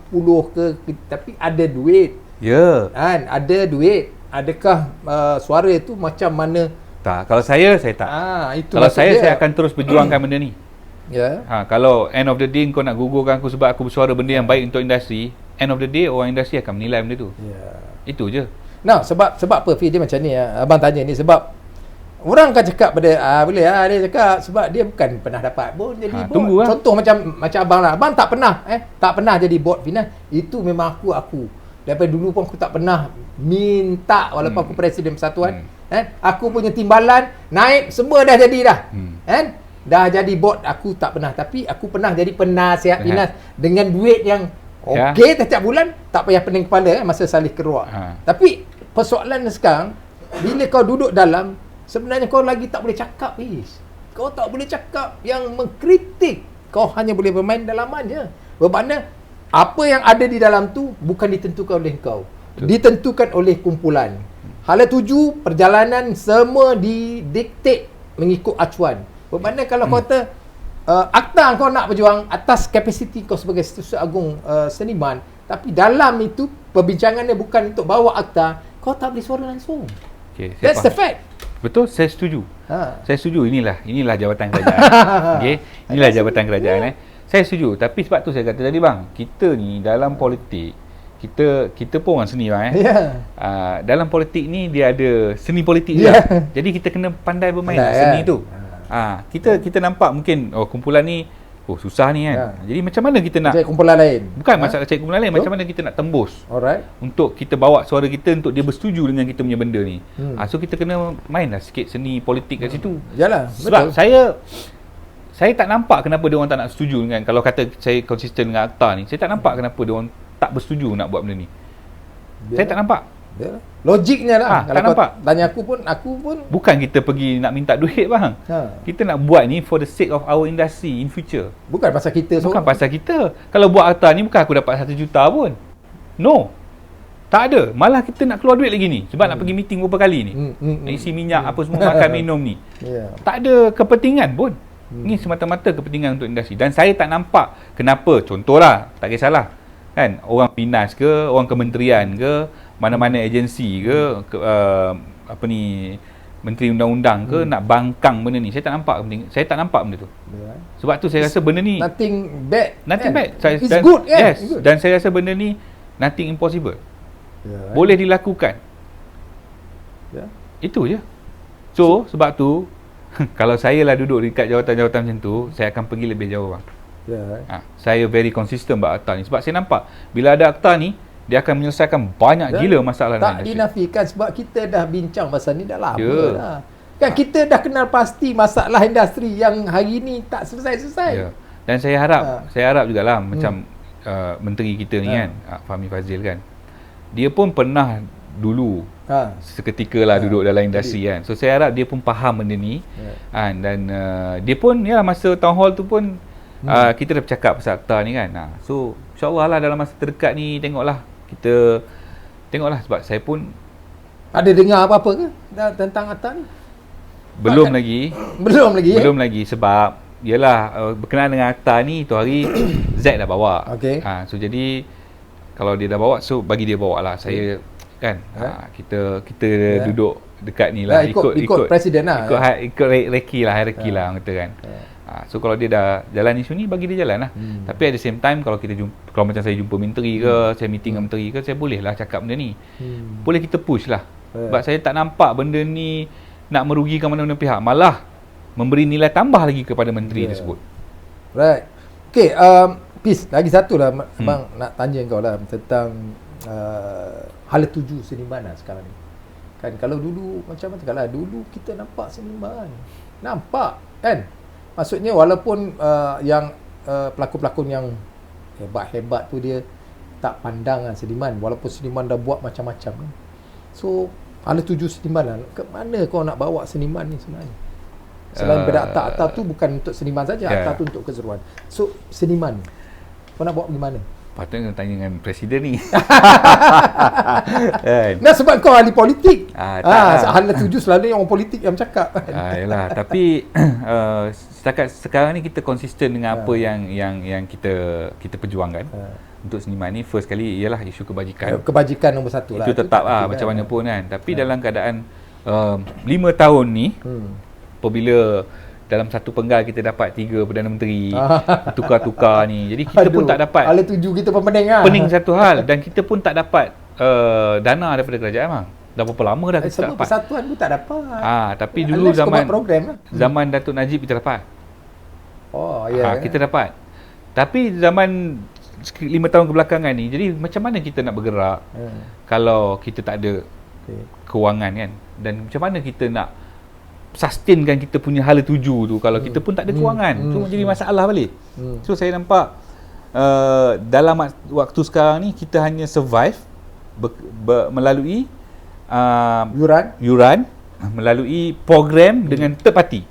puluh ke, tapi ada duit. Kan, ada duit. Adakah suara itu macam mana? Tak, kalau saya tak. Kalau saya akan terus perjuangkan benda ni. Kalau end of the day kau nak gugurkan aku sebab aku bersuara benda yang baik untuk industri, end of the day orang industri akan menilai benda tu. Itu je. Sebab apa Fi, dia macam ni, abang tanya ni sebab Orang kan cakap pada boleh dia cakap sebab dia bukan pernah dapat pun jadi bot. Contoh macam abang lah. Abang tak pernah jadi bot finance. Itu memang aku. Daripada dulu pun aku tak pernah minta walaupun aku presiden persatuan. Aku punya timbalan naik semua dah jadi dah. Dah jadi bot aku tak pernah, tapi aku pernah jadi penasihat finance dengan duit yang okey setiap bulan, tak payah pening kepala masa salih keluar. Tapi persoalan sekarang bila kau duduk dalam, sebenarnya kau lagi tak boleh cakap, kau tak boleh cakap yang mengkritik. Kau hanya boleh bermain dalaman je. Bermakna apa yang ada di dalam tu bukan ditentukan oleh kau, ditentukan oleh kumpulan. Hala tuju perjalanan semua didikte mengikut acuan. Bermakna kalau kau kata akta kau nak berjuang atas kapasiti kau sebagai seorang seniman, tapi dalam itu perbincangannya bukan untuk bawa akta, kau tak boleh suara langsung. That's the fact. Betul, saya setuju. Saya setuju, inilah jabatan kerajaan. Inilah jabatan kerajaan. Saya setuju, tapi sebab tu saya kata tadi bang, kita ni dalam politik, kita pun orang seni bang. Dalam politik ni dia ada seni politik juga. Jadi kita kena pandai bermain seni tu. Kita nampak mungkin kumpulan ni susah ni kan. Jadi macam mana kita nak cari kumpulan lain? Bukan masalah cari kumpulan lain, macam mana kita nak tembus. Untuk kita bawa suara kita untuk dia bersetuju dengan kita punya benda ni. So kita kena mainlah sikit seni politik kat situ. Yalah, sebab betul. Saya tak nampak kenapa dia orang tak nak setuju dengan, kalau kata saya konsisten dengan akta ni, saya tak nampak kenapa dia orang tak bersetuju nak buat benda ni. Saya tak nampak. Logiknya lah. Kalau tak nampak. Tanya aku pun bukan kita pergi nak minta duit bang. Kita nak buat ni for the sake of our industry in future. Bukan pasal kita Bukan pasal kita. Kalau buat akta ni bukan aku dapat 1 juta pun. No. Tak ada. Malah kita nak keluar duit lagi ni. Sebab nak pergi meeting beberapa kali ni. Nak isi minyak apa semua, makan minum ni. Tak ada kepentingan pun. Ni semata-mata kepentingan untuk industri. Dan saya tak nampak kenapa, contohlah, tak kisahlah kan, orang finance ke, orang kementerian ke, mana-mana agensi ke, menteri undang-undang ke, nak bangkang benda ni. Saya tak nampak benda tu. Sebab tu saya rasa benda ni nothing bad. It's good kan? Yes. Good. Dan saya rasa benda ni nothing impossible. Boleh dilakukan. Itu je. So sebab tu kalau saya lah duduk dekat jawatan-jawatan macam tu, saya akan pergi lebih jauh bang. Saya very consistent buat akta ni. Sebab saya nampak bila ada akta ni, dia akan menyelesaikan banyak gila masalah. Tak dinafikan sebab kita dah bincang pasal ni dah lama dah. Kan kita dah kenal pasti masalah industri yang hari ni tak selesai-selesai. Dan saya harap jugalah macam menteri kita ni kan, Fahmi Fadzil kan. Dia pun pernah dulu seketika lah duduk dalam industri kan. So saya harap dia pun faham benda ni. Dan dia pun masa town hall tu pun kita dah bercakap pasal akta ni kan. So insyaAllah lah dalam masa terdekat ni tengoklah sebab saya pun ada dengar apa-apa ke tentang akta ni? Belum lagi sebab yalah berkenaan dengan akta ni tu hari Z dah bawa. So jadi kalau dia dah bawa, so bagi dia bawa lah. Saya kan kita duduk dekat ni lah, ikut presiden lah, ikut hierarki lah orang kata kan. So kalau dia dah jalan isu ni, bagi dia jalan lah. Tapi at the same time, kalau macam saya jumpa menteri ke, saya meeting dengan menteri ke, saya boleh lah cakap benda ni. Boleh kita push lah. Sebab saya tak nampak benda ni nak merugikan mana-mana pihak, malah memberi nilai tambah lagi kepada menteri tersebut. Right. Okay, Peace, lagi satu lah bang, nak tanya kau lah tentang hala tuju seniman lah sekarang ni. Kan kalau dulu macam lah, dulu kita nampak seniman, nampak kan, maksudnya walaupun yang pelakon-pelakon yang hebat-hebat tu dia tak pandang lah seniman, walaupun seniman dah buat macam-macam kan. So hala tuju seniman lah, ke mana kau nak bawa seniman ni sebenarnya? Selain pada akta-akta tu bukan untuk seniman saja, akta tu untuk keseluruhan. So seniman kau nak bawa pergi mana? Patutnya kena tanya dengan presiden ni. Nah, sebab kau ahli politik. Hala tuju selalu orang politik yang cakap. Yalah, tapi setakat sekarang ni kita konsisten dengan apa yang kita perjuangkan. Untuk seniman ni first kali ialah isu kebajikan. Kebajikan nombor satu lah. Itu tetap macam mana pun kan. Tapi dalam keadaan 5 tahun ni, apabila dalam satu penggal kita dapat 3 Perdana Menteri, tukar-tukar ni. Jadi kita pun tak dapat. Hala tuju kita pun pening lah. Pening satu hal. Dan kita pun tak dapat dana daripada kerajaan bang. Dah berapa lama dah kita dapat. Persatuan pun tak dapat. Tapi dulu program lah. Zaman Datuk Najib kita dapat. Oh, ya. Kita dapat. Tapi zaman 5 tahun kebelakangan ni, jadi macam mana kita nak bergerak kalau kita tak ada kewangan kan? Dan macam mana kita nak sustainkan kita punya hala tuju tu kalau kita pun tak ada kewangan? Tu jadi masalah balik. So saya nampak dalam waktu sekarang ni kita hanya survive melalui yuran, melalui program dengan third party.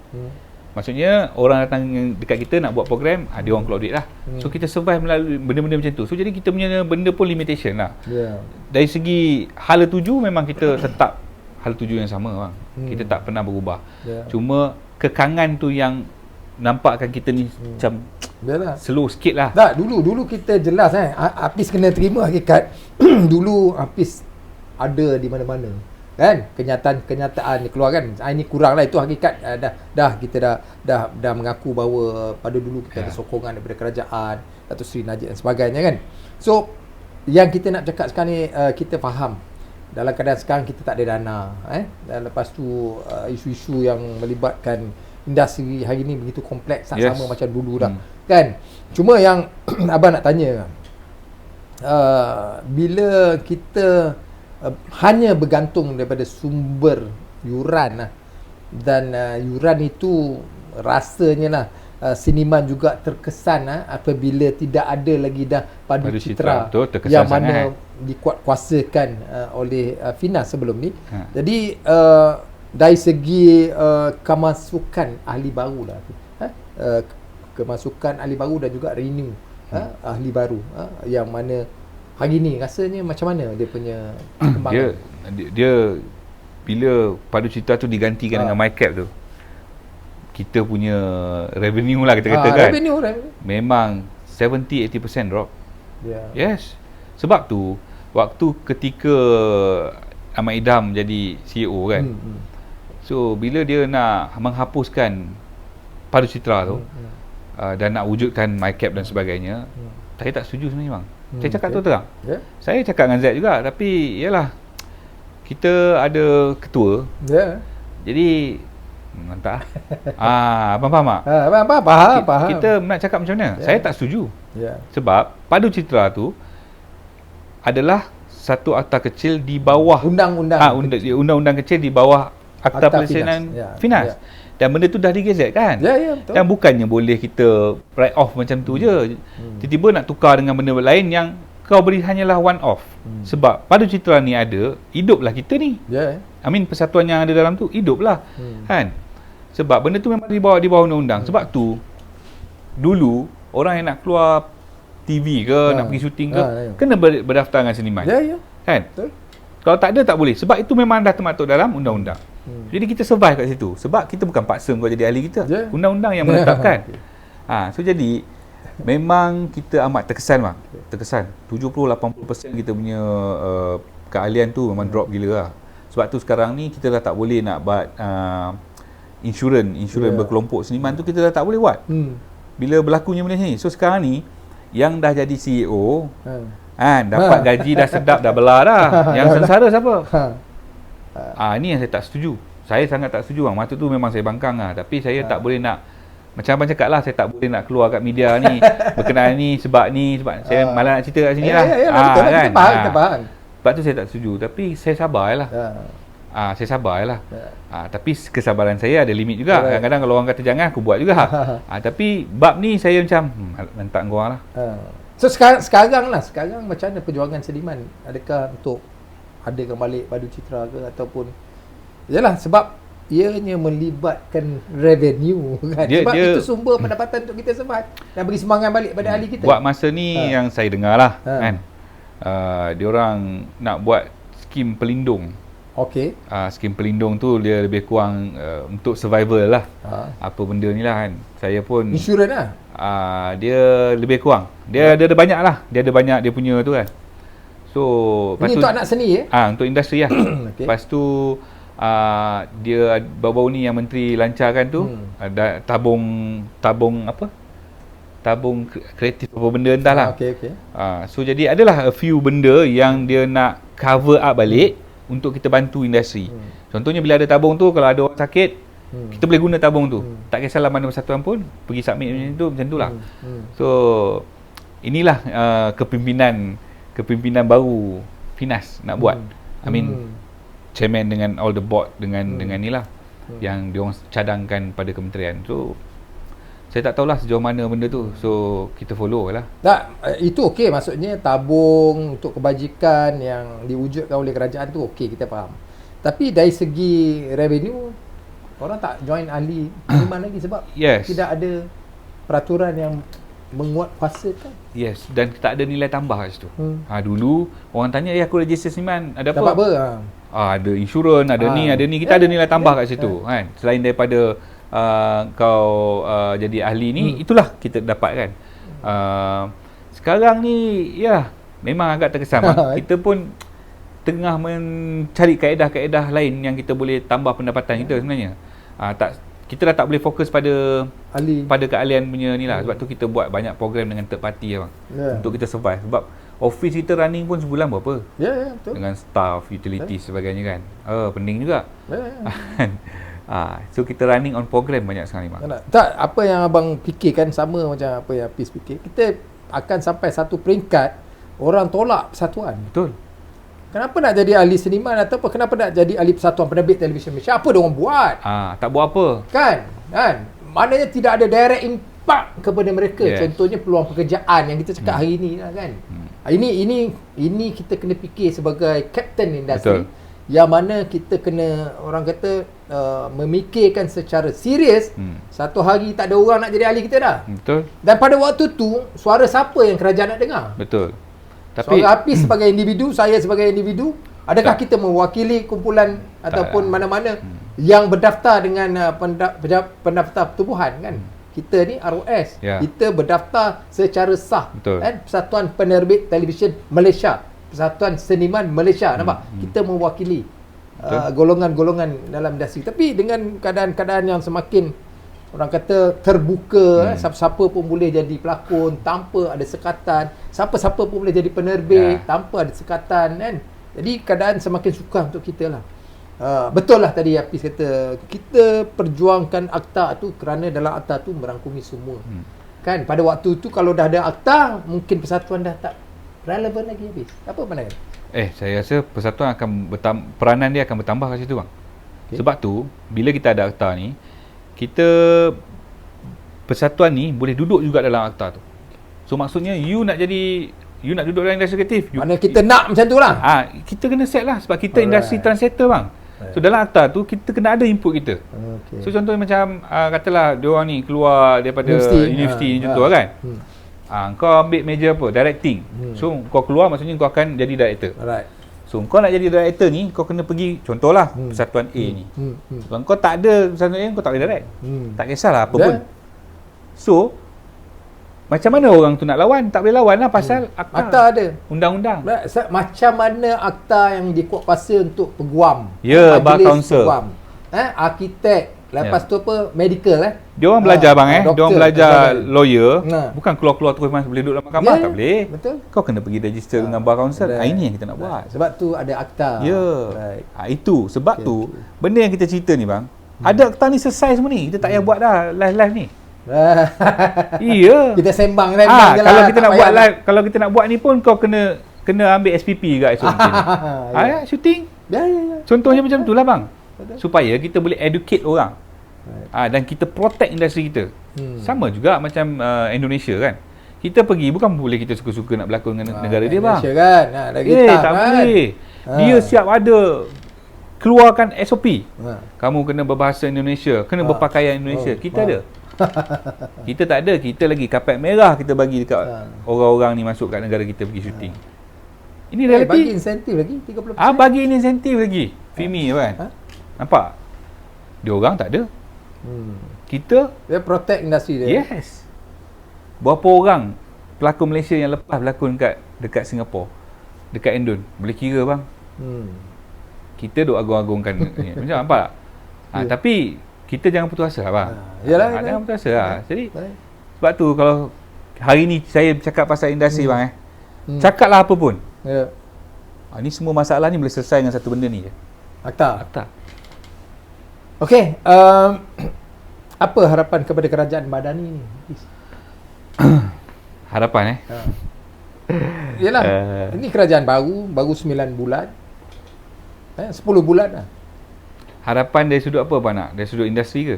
Maksudnya orang datang dekat kita nak buat program, dia orang keluar duit lah. So kita survive melalui benda-benda macam tu. So jadi kita punya benda pun limitation lah. Dari segi hala tuju memang kita tetap hala tuju yang sama bang. Kita tak pernah berubah. Cuma kekangan tu yang nampakkan kita ni macam slow sikit lah. Tak, dulu kita jelas Hafiz kena terima hakikat. Dulu Hafiz ada di mana-mana kan, kenyataan keluar kan. Ini kurang lah, itu hakikat. Kita dah mengaku bahawa pada dulu kita ada sokongan daripada kerajaan, Datuk Seri Najib dan sebagainya kan. So yang kita nak cakap sekarang ni, kita faham dalam keadaan sekarang kita tak ada dana dan lepas tu isu-isu yang melibatkan industri hari ni begitu kompleks, tak sama macam dulu dah kan. Cuma yang abang nak tanya, bila kita hanya bergantung daripada sumber yuran dan yuran itu rasanya lah seniman juga terkesan apabila tidak ada lagi dah padu citra yang mana dikuatkuasakan oleh Fina sebelum ni. Jadi dari segi kemasukan ahli baru lah, kemasukan ahli baru dan juga renew ahli baru yang mana hari ni rasanya macam mana dia punya perkembangan? Dia bila padu citra tu digantikan dengan MyCap tu, kita punya revenue lah kita kata kan, revenue memang 70-80% drop. Yes. Sebab tu waktu ketika Ahmad Idham jadi CEO kan, so bila dia nak menghapuskan padu citra tu dan nak wujudkan MyCap dan sebagainya, saya tak setuju sebenarnya bang. Saya cakap tu terang. Saya cakap dengan Z juga, tapi yalah, kita ada ketua. Jadi mantap. Abang faham tak? Faham. Kita nak cakap macam mana? Saya tak setuju. Sebab padu citra tu adalah satu akta kecil di bawah undang-undang kecil di bawah Akta Pelaksanaan Finas. Dan benda tu dah digezetkan. Betul. Dan bukannya boleh kita write off macam tu je. Tiba-tiba nak tukar dengan benda lain yang kau beri hanyalah one off. Sebab padu citra ni ada, hiduplah kita ni. Persatuan yang ada dalam tu hiduplah. Kan? Sebab benda tu memang di bawah undang-undang. Sebab tu dulu orang yang nak keluar TV ke, nak pergi syuting ke, kena berdaftar dengan seniman. Kan? Betul. Kalau tak ada tak boleh. Sebab itu memang dah termaktub dalam undang-undang. Jadi kita survive kat situ. Sebab kita bukan paksa kau jadi ahli kita. Undang-undang yang menetapkan. So jadi memang kita amat terkesan bang. Terkesan. 70-80% kita punya keahlian tu memang drop gila lah. Sebab tu sekarang ni kita dah tak boleh nak buat insurans berkelompok seniman tu, kita dah tak boleh buat. Bila berlakunya benda ni. So sekarang ni yang dah jadi CEO dapat gaji dah sedap dah belah dah. Yang sengsara siapa? Ini yang saya tak setuju. Saya sangat tak setuju bang. Masa tu memang saya bangkang lah. Tapi saya tak boleh nak, macam abang cakap lah, saya tak boleh nak keluar kat media ni berkenaan ni sebab saya malah nak cerita kat sini lah. Betul kan? Kita faham. Sebab tu saya tak setuju. Tapi saya sabar lah. Saya sabar lah. Tapi kesabaran saya ada limit juga. Kadang-kadang kalau orang kata jangan, aku buat juga. Tapi bab ni saya macam lantak korang lah. So sekarang macam mana perjuangan seniman? Adakah untuk adakan balik padu citra ke, ataupun yalah, sebab ianya melibatkan revenue kan. Sebab itu sumber pendapatan untuk kita survive dan bagi semangat balik pada ahli kita. Buat masa ni yang saya dengar lah kan, diorang nak buat skim pelindung. Skim pelindung tu dia lebih kurang untuk survival lah. Apa benda ni lah kan. Saya pun insurans lah. Dia lebih kurang. Dia ada banyak lah. Dia ada banyak dia punya tu kan. So ini untuk anak seni untuk industri lah. Lepas tu dia baru-baru ni yang menteri lancarkan tu, ada tabung kreatif apa benda entahlah. So jadi adalah a few benda yang dia nak cover up balik untuk kita bantu industri. Contohnya bila ada tabung tu, kalau ada orang sakit, kita boleh guna tabung tu. Tak kisahlah mana persatuan pun, pergi submit macam tu lah. So inilah kepimpinan baru Finas nak buat. I mean chairman dengan all the board dengan ni lah yang diorang cadangkan pada kementerian. So saya tak tahulah sejauh mana benda tu. So kita follow lah. Tak, itu okey, maksudnya tabung untuk kebajikan yang diwujudkan oleh kerajaan tu okey, kita faham. Tapi dari segi revenue, orang tak join ahli seniman lagi sebab tidak ada peraturan yang menguat kuasa kan. Yes, dan tak ada nilai tambah kat situ. Dulu orang tanya, aku register seniman ada apa? Dapat apa? Ada insurans, ada ni, kita ada nilai tambah kat situ kan. Selain daripada kau jadi ahli ni, itulah kita dapat kan. Sekarang ni memang agak terkesan. Kita pun tengah mencari kaedah-kaedah lain yang kita boleh tambah pendapatan kita sebenarnya. Kita dah tak boleh fokus pada keahlian punya ni lah. Sebab tu kita buat banyak program dengan third party bang, untuk kita survive. Sebab office kita running pun sebulan berapa? Betul. Dengan staff, utilities sebagainya kan. Pening juga. So kita running on program banyak sekarang ni bang. Tak, apa yang abang fikirkan sama macam apa yang Hafiz fikir. Kita akan sampai satu peringkat orang tolak persatuan. Betul. Kenapa nak jadi ahli seniman ataupun kenapa nak jadi ahli Persatuan Penerbit Televisyen Malaysia? Apa dia orang buat? Tak buat apa. Kan? Maknanya tidak ada direct impact kepada mereka. Contohnya peluang pekerjaan yang kita cakap hari ini kan. Ini kita kena fikir sebagai kapten industri. Betul. Yang mana kita kena, orang kata, memikirkan secara serius. Satu hari tak ada orang nak jadi ahli kita dah. Betul. Dan pada waktu tu, suara siapa yang kerajaan nak dengar? Betul. Tapi suara Hafiz sebagai individu, saya sebagai individu, adakah kita mewakili kumpulan ataupun mana-mana yang berdaftar dengan pendaftar pertubuhan kan? Kita ni ROS, kita berdaftar secara sah kan? Persatuan Penerbit Televisyen Malaysia, Persatuan Seniman Malaysia, nampak? Kita mewakili golongan-golongan dalam industri. Tapi dengan keadaan-keadaan yang semakin, orang kata, terbuka, siapa-siapa pun boleh jadi pelakon tanpa ada sekatan, siapa-siapa pun boleh jadi penerbit tanpa ada sekatan kan. Jadi keadaan semakin sukar untuk kita lah. Betul lah tadi Hafiz kata, kita perjuangkan akta tu kerana dalam akta tu merangkumi semua. Kan pada waktu tu kalau dah ada akta, mungkin persatuan dah tak relevan lagi Hafiz. Apa pandangan? Saya rasa persatuan akan peranan dia akan bertambah kat situ bang. Sebab tu bila kita ada akta ni, kita persatuan ni boleh duduk juga dalam akta tu. So maksudnya you nak duduk dalam industri kreatif. Mana kita nak macam tu lah. Kita kena set lah sebab kita industri trendsetter bang. So dalam akta tu kita kena ada input kita. So contohnya macam katalah diorang ni keluar daripada universiti contoh kan. Kau ambil major apa? Directing. So kau keluar maksudnya kau akan jadi director. So kau nak jadi director ni, kau kena pergi contohlah persatuan A ni. Sebab kau tak ada persatuan A, kau tak boleh direct. Tak kisahlah apa pun. So macam mana orang tu nak lawan? Tak boleh lawan lah pasal akta ada. Undang-undang. Macam mana akta yang dikuat kuasa untuk peguam? Bar council. Arkitek. Lepas tu apa? Medical Dia orang belajar bang dia orang belajar lawyer. Bukan keluar-keluar terus boleh duduk dalam mahkamah. Tak boleh. Betul. Kau kena pergi register dengan bar council. Ini yang kita nak buat. Sebab tu ada akta. Itu sebab tu benda yang kita cerita ni bang, ada akta ni selesai semua ni. Kita tak payah buat dah live-live ni. Kita sembang je kalau kita nak buat live, kalau kita nak buat ni pun kau kena ambil SPP kat esok mungkin. Shooting. Contohnya macam tu lah bang. Supaya kita boleh educate orang. Dan kita protect industri kita. Sama juga macam Indonesia kan. Kita pergi bukan boleh kita suka-suka nak berlakon dengan negara dia bang. Malaysia kan. Tak boleh. Dia siap ada keluarkan SOP. Kamu kena berbahasa Indonesia, kena berpakaian Indonesia. Kita ada. Kita tak ada. Kita lagi kapet merah kita bagi dekat orang-orang ni masuk kat negara kita pergi syuting. Ini realiti. Bagi insentif lagi 30%. Bagi insentif lagi. FIMI kan. Nampak? Dia orang tak ada. Kita dia protect industri dia. Yes. Berapa orang pelakon Malaysia yang lepas berlakon dekat Singapura, dekat Indon, boleh kira bang. Kita duk agung-agungkan ni. Macam nampak tak? Tapi kita jangan putus asa bang. Jangan putus asa lah. Jadi sebab tu kalau hari ni saya cakap pasal industri bang cakaplah apa pun. Ni semua masalah ni boleh selesai dengan satu benda ni je. Akta. Okey, apa harapan kepada kerajaan Madani ni? Harapan Yalah, ini kerajaan baru 9 bulan. 10 bulan lah. Harapan dari sudut apa nak? Dari sudut industri ke?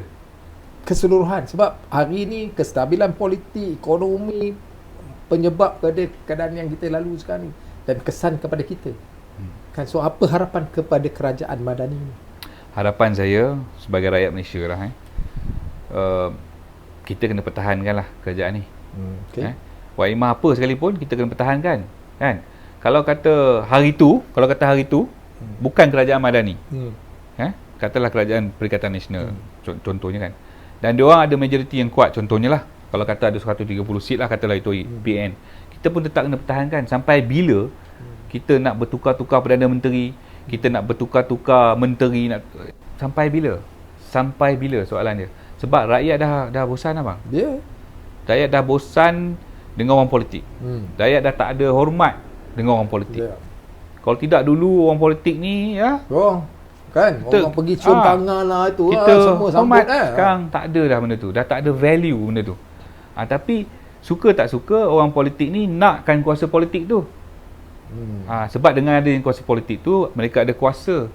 Keseluruhan. Sebab hari ni kestabilan politik, ekonomi penyebab kepada keadaan yang kita lalui sekarang ni dan kesan kepada kita. Kan, so apa harapan kepada kerajaan Madani ni? Harapan saya sebagai rakyat Malaysia lah kita kena pertahankan lah kerajaan ni. Waimah apa sekalipun kita kena pertahankan, kan? Kalau kata hari tu bukan kerajaan Madani, katalah kerajaan Perikatan Nasional, contohnya kan, dan dia orang ada majoriti yang kuat, contohnya lah kalau kata ada 130 seat lah, katalah itu PN, kita pun tetap kena pertahankan. Sampai bila kita nak bertukar-tukar Perdana Menteri, kita nak bertukar-tukar menteri, sampai bila soalan dia? Sebab rakyat dah bosan abang. Rakyat dah bosan dengan orang politik. Rakyat dah tak ada hormat dengan orang politik. Kalau tidak dulu orang politik ni kan orang pergi cium tangan lah, itu kita semua sambut sekarang tak ada dah benda tu, dah tak ada value benda tu. Tapi suka tak suka orang politik ni nakkan kuasa politik tu. Sebab dengan adanya kuasa politik tu, mereka ada kuasa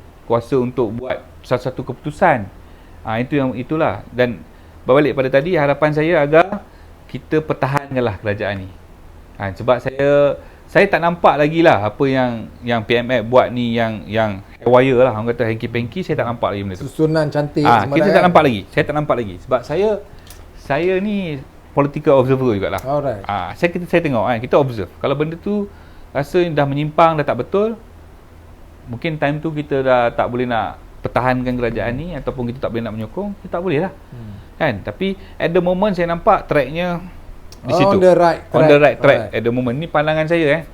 untuk buat satu keputusan. Itulah. Dan berbalik pada tadi, harapan saya agar kita pertahankanlah kerajaan ni. Sebab saya tak nampak lagi lah apa yang PMF buat ni, yang haywire lah, orang kata hanky-panky, saya tak nampak lagi benda tu. Susunan cantik kita tak nampak lagi. Saya tak nampak lagi. Sebab saya ni political observer jugalah. Saya tengok kita observe. Kalau benda tu rasa dah menyimpang, dah tak betul, mungkin time tu kita dah tak boleh nak pertahankan kerajaan ni, ataupun kita tak boleh nak menyokong, kita tak boleh lah. Kan? Tapi at the moment saya nampak tracknya di situ. On the right track at the moment. Ni pandangan saya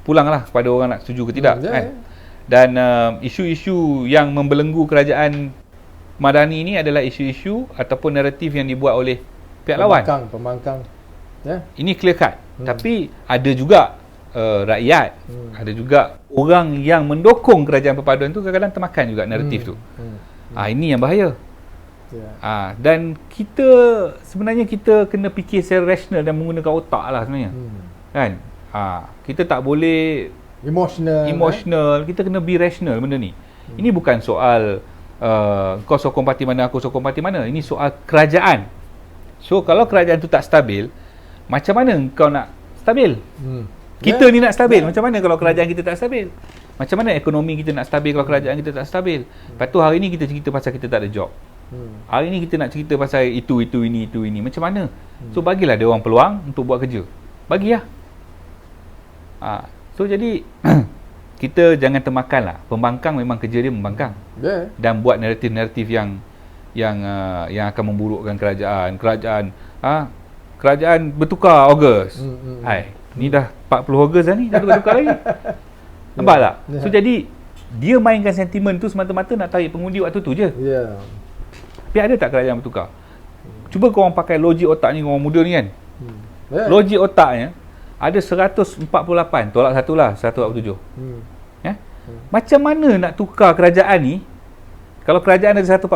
pulanglah kepada orang nak setuju ke tidak. Kan? Dan isu-isu yang membelenggu kerajaan Madani ni adalah isu-isu ataupun naratif yang dibuat oleh pihak lawan. Pembangkang. Ini clear cut. Tapi ada juga rakyat, ada juga orang yang mendukung kerajaan perpaduan tu kadang-kadang termakan juga naratif tu. Ini yang bahaya. Dan sebenarnya kita kena fikir secara rasional dan menggunakan otak lah sebenarnya. Kan? Kita tak boleh emotional, kita kena be rational benda ni. Ini bukan soal kau sokong parti mana, aku sokong parti mana. Ini soal kerajaan. So kalau kerajaan tu tak stabil, macam mana kau nak stabil? Kita ni nak stabil, macam mana kalau kerajaan kita tak stabil? Macam mana ekonomi kita nak stabil kalau kerajaan kita tak stabil? Lepas tu hari ni kita cerita pasal kita tak ada job. Hari ni kita nak cerita pasal itu ini. Macam mana? So bagilah dia orang peluang untuk buat kerja. Bagilah. So jadi kita jangan termakan lah. Pembangkang memang kerja dia membangkang. Dan buat naratif-naratif yang akan memburukkan kerajaan. Kerajaan bertukar Ogos. Ni dah 40 Ogos dah ni, dah tukar lagi. Nampak tak? So jadi dia mainkan sentimen tu semata-mata nak tarik pengundi waktu tu je. Tapi ada tak kerajaan bertukar? Cuba korang pakai logik otak ni, orang muda ni kan. Logik otaknya ada 148, tolak satu lah, 147. Macam mana nak tukar kerajaan ni? Kalau kerajaan ada 147,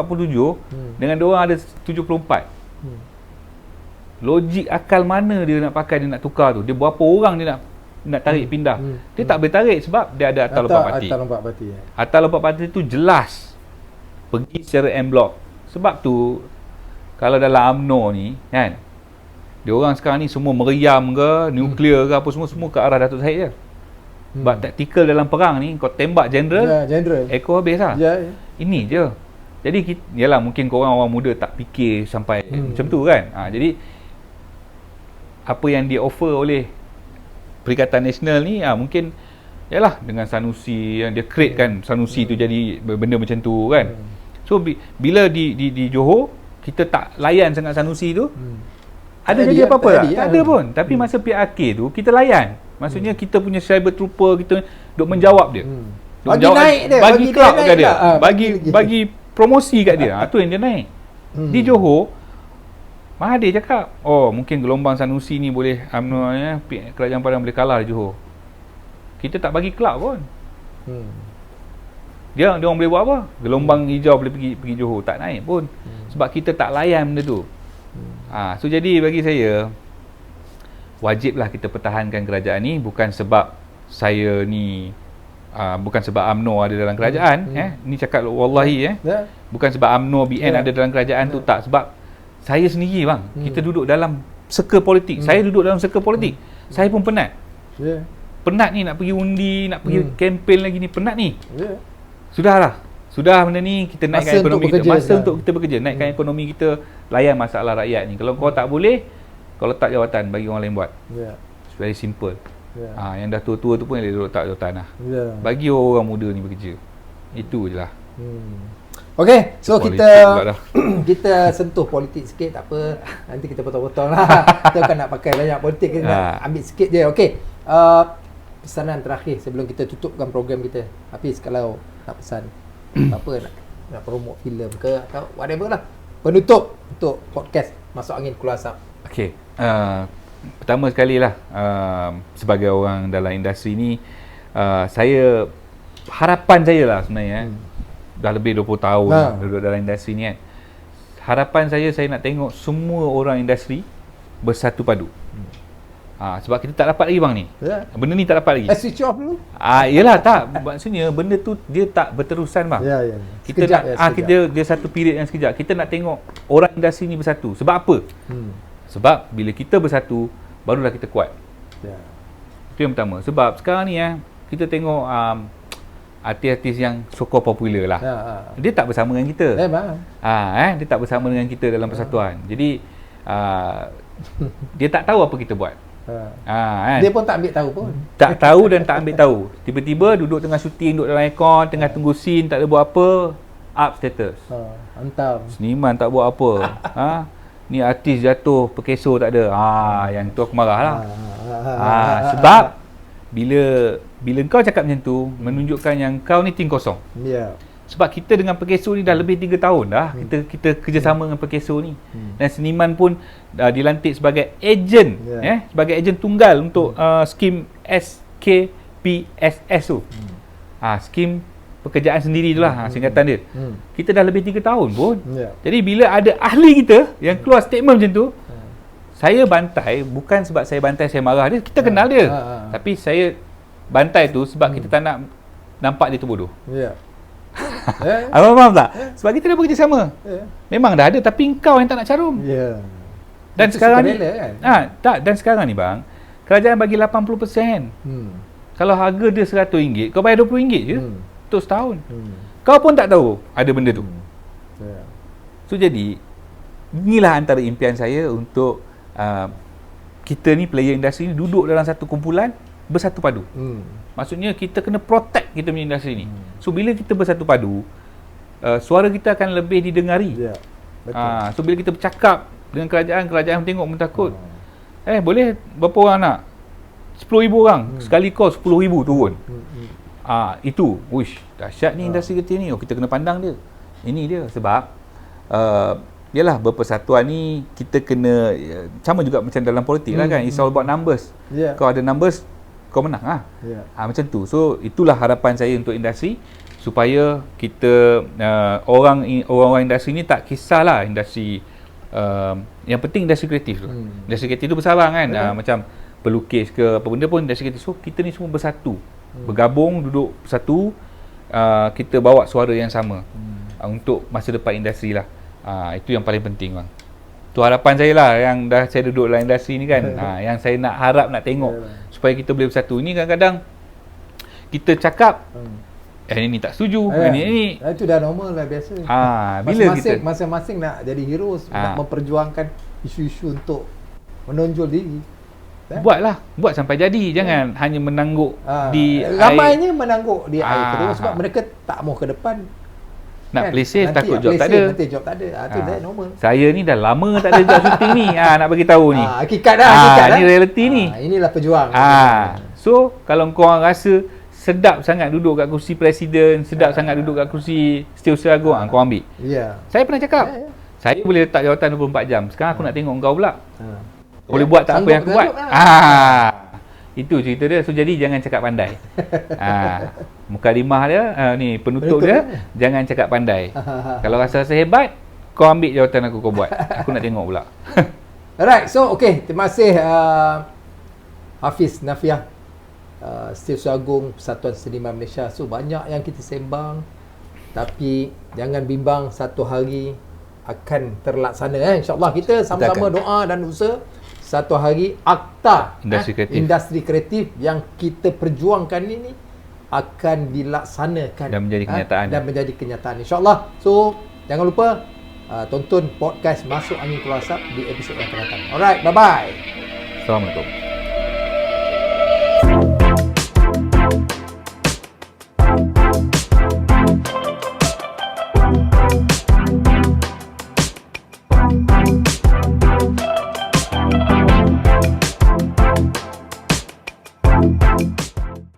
dengan diorang ada 74. Logik akal mana dia nak pakai, dia nak tukar tu? Dia berapa orang dia nak tarik pindah? Dia tak boleh tarik sebab dia ada atas lompat parti. Atas lompat parti tu jelas pergi secara en bloc. Sebab tu kalau dalam UMNO ni kan, dia orang sekarang ni semua meriam ke, nuklear ke apa, semua ke arah Datuk Zahid je. Sebab taktikal dalam perang ni, kau tembak general, ekor habis lah. Ini je. Jadi yalah, mungkin korang orang muda tak fikir sampai macam tu kan. Jadi apa yang dia offer oleh Perikatan Nasional ni, mungkin yalah dengan Sanusi yang dia create kan, Sanusi tu jadi benda macam tu kan. So bila di Johor kita tak layan sangat Sanusi tu, ada jadi apa-apa tak? Tak ada pun. Tapi masa PRK tu kita layan. Maksudnya kita punya cyber trooper, kita duk menjawab dia. Bagi naik dia, bagi cloud kat dia. Bagi promosi kat dia. Tu yang dia naik. Di Johor Mahathir cakap, mungkin gelombang Sanusi ni boleh, kerajaan Padang boleh kalah di Johor. kita tak bagi cloud pun. Dia orang boleh buat apa? Gelombang hijau boleh pergi Johor, tak naik pun. Sebab kita tak layan benda tu. So jadi bagi saya, wajiblah kita pertahankan kerajaan ni, bukan sebab saya ni bukan sebab UMNO ada dalam kerajaan. Ni cakap wallahi bukan sebab UMNO BN ada dalam kerajaan tu, tak. Sebab saya sendiri bang, kita duduk dalam circle politik. Saya duduk dalam circle politik. Saya pun penat. Penat ni nak pergi undi, nak pergi kempen lagi ni, penat ni. Sudahlah. Sudah benda ni, kita naikkan ekonomi kita. Masa untuk kita bekerja, naikkan ekonomi kita, layan masalah rakyat ni. Kalau kau tak boleh, kau letak jawatan bagi orang lain buat. It's very simple. Yang dah tua-tua tu pun dia letak jawatan lah. Bagi orang muda ni bekerja. Itu je lah. Okay, so kita sentuh politik sikit, tak apa. Nanti kita potong-potong lah. Kita kan nak pakai banyak politik, kita nak ambil sikit je. Okay, pesanan terakhir sebelum kita tutupkan program kita. Hafiz, kalau nak pesan apa, nak promote filem ke atau whatever lah, penutup untuk podcast Masuk Angin Keluar Asap. Okay, pertama sekali lah, sebagai orang dalam industri ni, harapan saya lah sebenarnya, dah lebih 20 tahun duduk dalam industri ni kan. Harapan saya nak tengok semua orang industri bersatu padu. Sebab kita tak dapat lagi bang ni. Benda ni tak dapat lagi. Switch off dulu. Yelah tak. Maksudnya benda tu dia tak berterusan bang. Kita sekejap nak, dia satu period yang sekejap. Kita nak tengok orang industri ni bersatu. Sebab apa? Sebab bila kita bersatu, barulah kita kuat. Itu yang pertama. Sebab sekarang ni kita tengok artis-artis yang so-called popular lah. Dia tak bersama dengan kita. Dia tak bersama dengan kita dalam persatuan. Jadi dia tak tahu apa kita buat. Dia pun tak ambil tahu pun. Tak tahu dan tak ambil tahu. Tiba-tiba duduk tengah syuting, duduk dalam aircon, tengah tunggu scene, tak ada buat apa, up status. Hantam. Seniman tak buat apa. Ni artis jatuh, pekeso tak ada. Yang tu aku marah lah. Sebab bila kau cakap macam tu, menunjukkan yang kau ni tim kosong. Sebab kita dengan Pekeso ni dah lebih 3 tahun dah. Kita kerjasama dengan Pekeso ni. Dan seniman pun dilantik sebagai ejen, sebagai ejen tunggal untuk skim SKPSS tu. Skim pekerjaan sendiri tu lah, singkatan dia. Kita dah lebih 3 tahun pun. Jadi bila ada ahli kita yang keluar statement macam tu, saya bantai, bukan sebab saya bantai, saya marah dia, kita kenal dia. Tapi saya bantai tu sebab kita tak nak nampak dia tu bodoh. Faham tak? Sebab kita dah bekerjasama. Memang dah ada, tapi engkau yang tak nak carum. Dan itu sekarang ni dan sekarang ni bang, kerajaan bagi 80%. Kalau harga dia RM100, kau bayar RM20 je untuk setahun. Kau pun tak tahu ada benda tu. So jadi inilah antara impian saya untuk kita ni player industri ni duduk dalam satu kumpulan, bersatu padu. Maksudnya kita kena protect kita punya industri ni. So bila kita bersatu padu, suara kita akan lebih didengari. So bila kita bercakap dengan kerajaan tengok pun takut. Boleh berapa orang nak? 10,000 orang. Sekali call 10,000 turun. Itu, wish, dahsyat ni industri kita ni. Kita kena pandang dia. Ini dia sebab yalah, berpersatuan ni kita kena sama juga macam dalam politik lah kan. It's all about numbers. Kau ada numbers, kau menang lah. Macam tu. So itulah harapan saya untuk industri, supaya kita orang-orang industri ni tak kisahlah industri, yang penting industri kreatif tu. Industri kreatif tu besar kan. Macam pelukis ke apa benda pun industri kreatif. So kita ni semua bersatu, bergabung, duduk bersatu, kita bawa suara yang sama untuk masa depan industri lah. Itu yang paling penting bang. Tu harapan saya lah, yang dah saya duduk dalam industri ni kan. Yang saya nak tengok supaya kita boleh bersatu. Ini kadang-kadang kita cakap ini tak setuju, ini itu dah normal lah, biasa. Bila masing-masing nak jadi hero, nak memperjuangkan isu-isu untuk menonjol diri. Buat sampai jadi. Jangan hanya menangguk di ramainya menangguk di air terus, sebab mereka tak mau ke depan. Nak play safe, takut job tak ada. Nanti job tak ada. Itu dah normal. Saya ni dah lama tak ada job syuting ni. Nak bagi tahu ni. Hakikat dah. Ni reality ni. Inilah pejuang. So kalau kau orang rasa sedap sangat duduk kat kursi presiden, sedap sangat duduk kat kursi Setiausaha Agung, kau ambil. Saya pernah cakap, saya boleh letak jawatan 24 jam. Sekarang aku nak tengok kau pula. Kau boleh buat tak apa yang aku buat. Itu cerita dia. So jadi jangan cakap pandai. Mukadimah dia, ni penutup dia, jangan cakap pandai. Kalau rasa hebat, kau ambil jawatan aku, kau buat. Aku nak tengok pula. Alright, so okay, terima kasih Hafiz Nafiah, Setiausaha Agung Persatuan Seniman Malaysia. So banyak yang kita sembang, tapi jangan bimbang, satu hari akan terlaksana. InsyaAllah kita sama-sama doa dan usaha satu hari akta industri kreatif yang kita perjuangkan ini akan dilaksanakan dan menjadi kenyataan. InsyaAllah. So jangan lupa tonton podcast Masuk Angin Keluar Asap di episod yang akan datang. Alright, bye-bye. Assalamualaikum.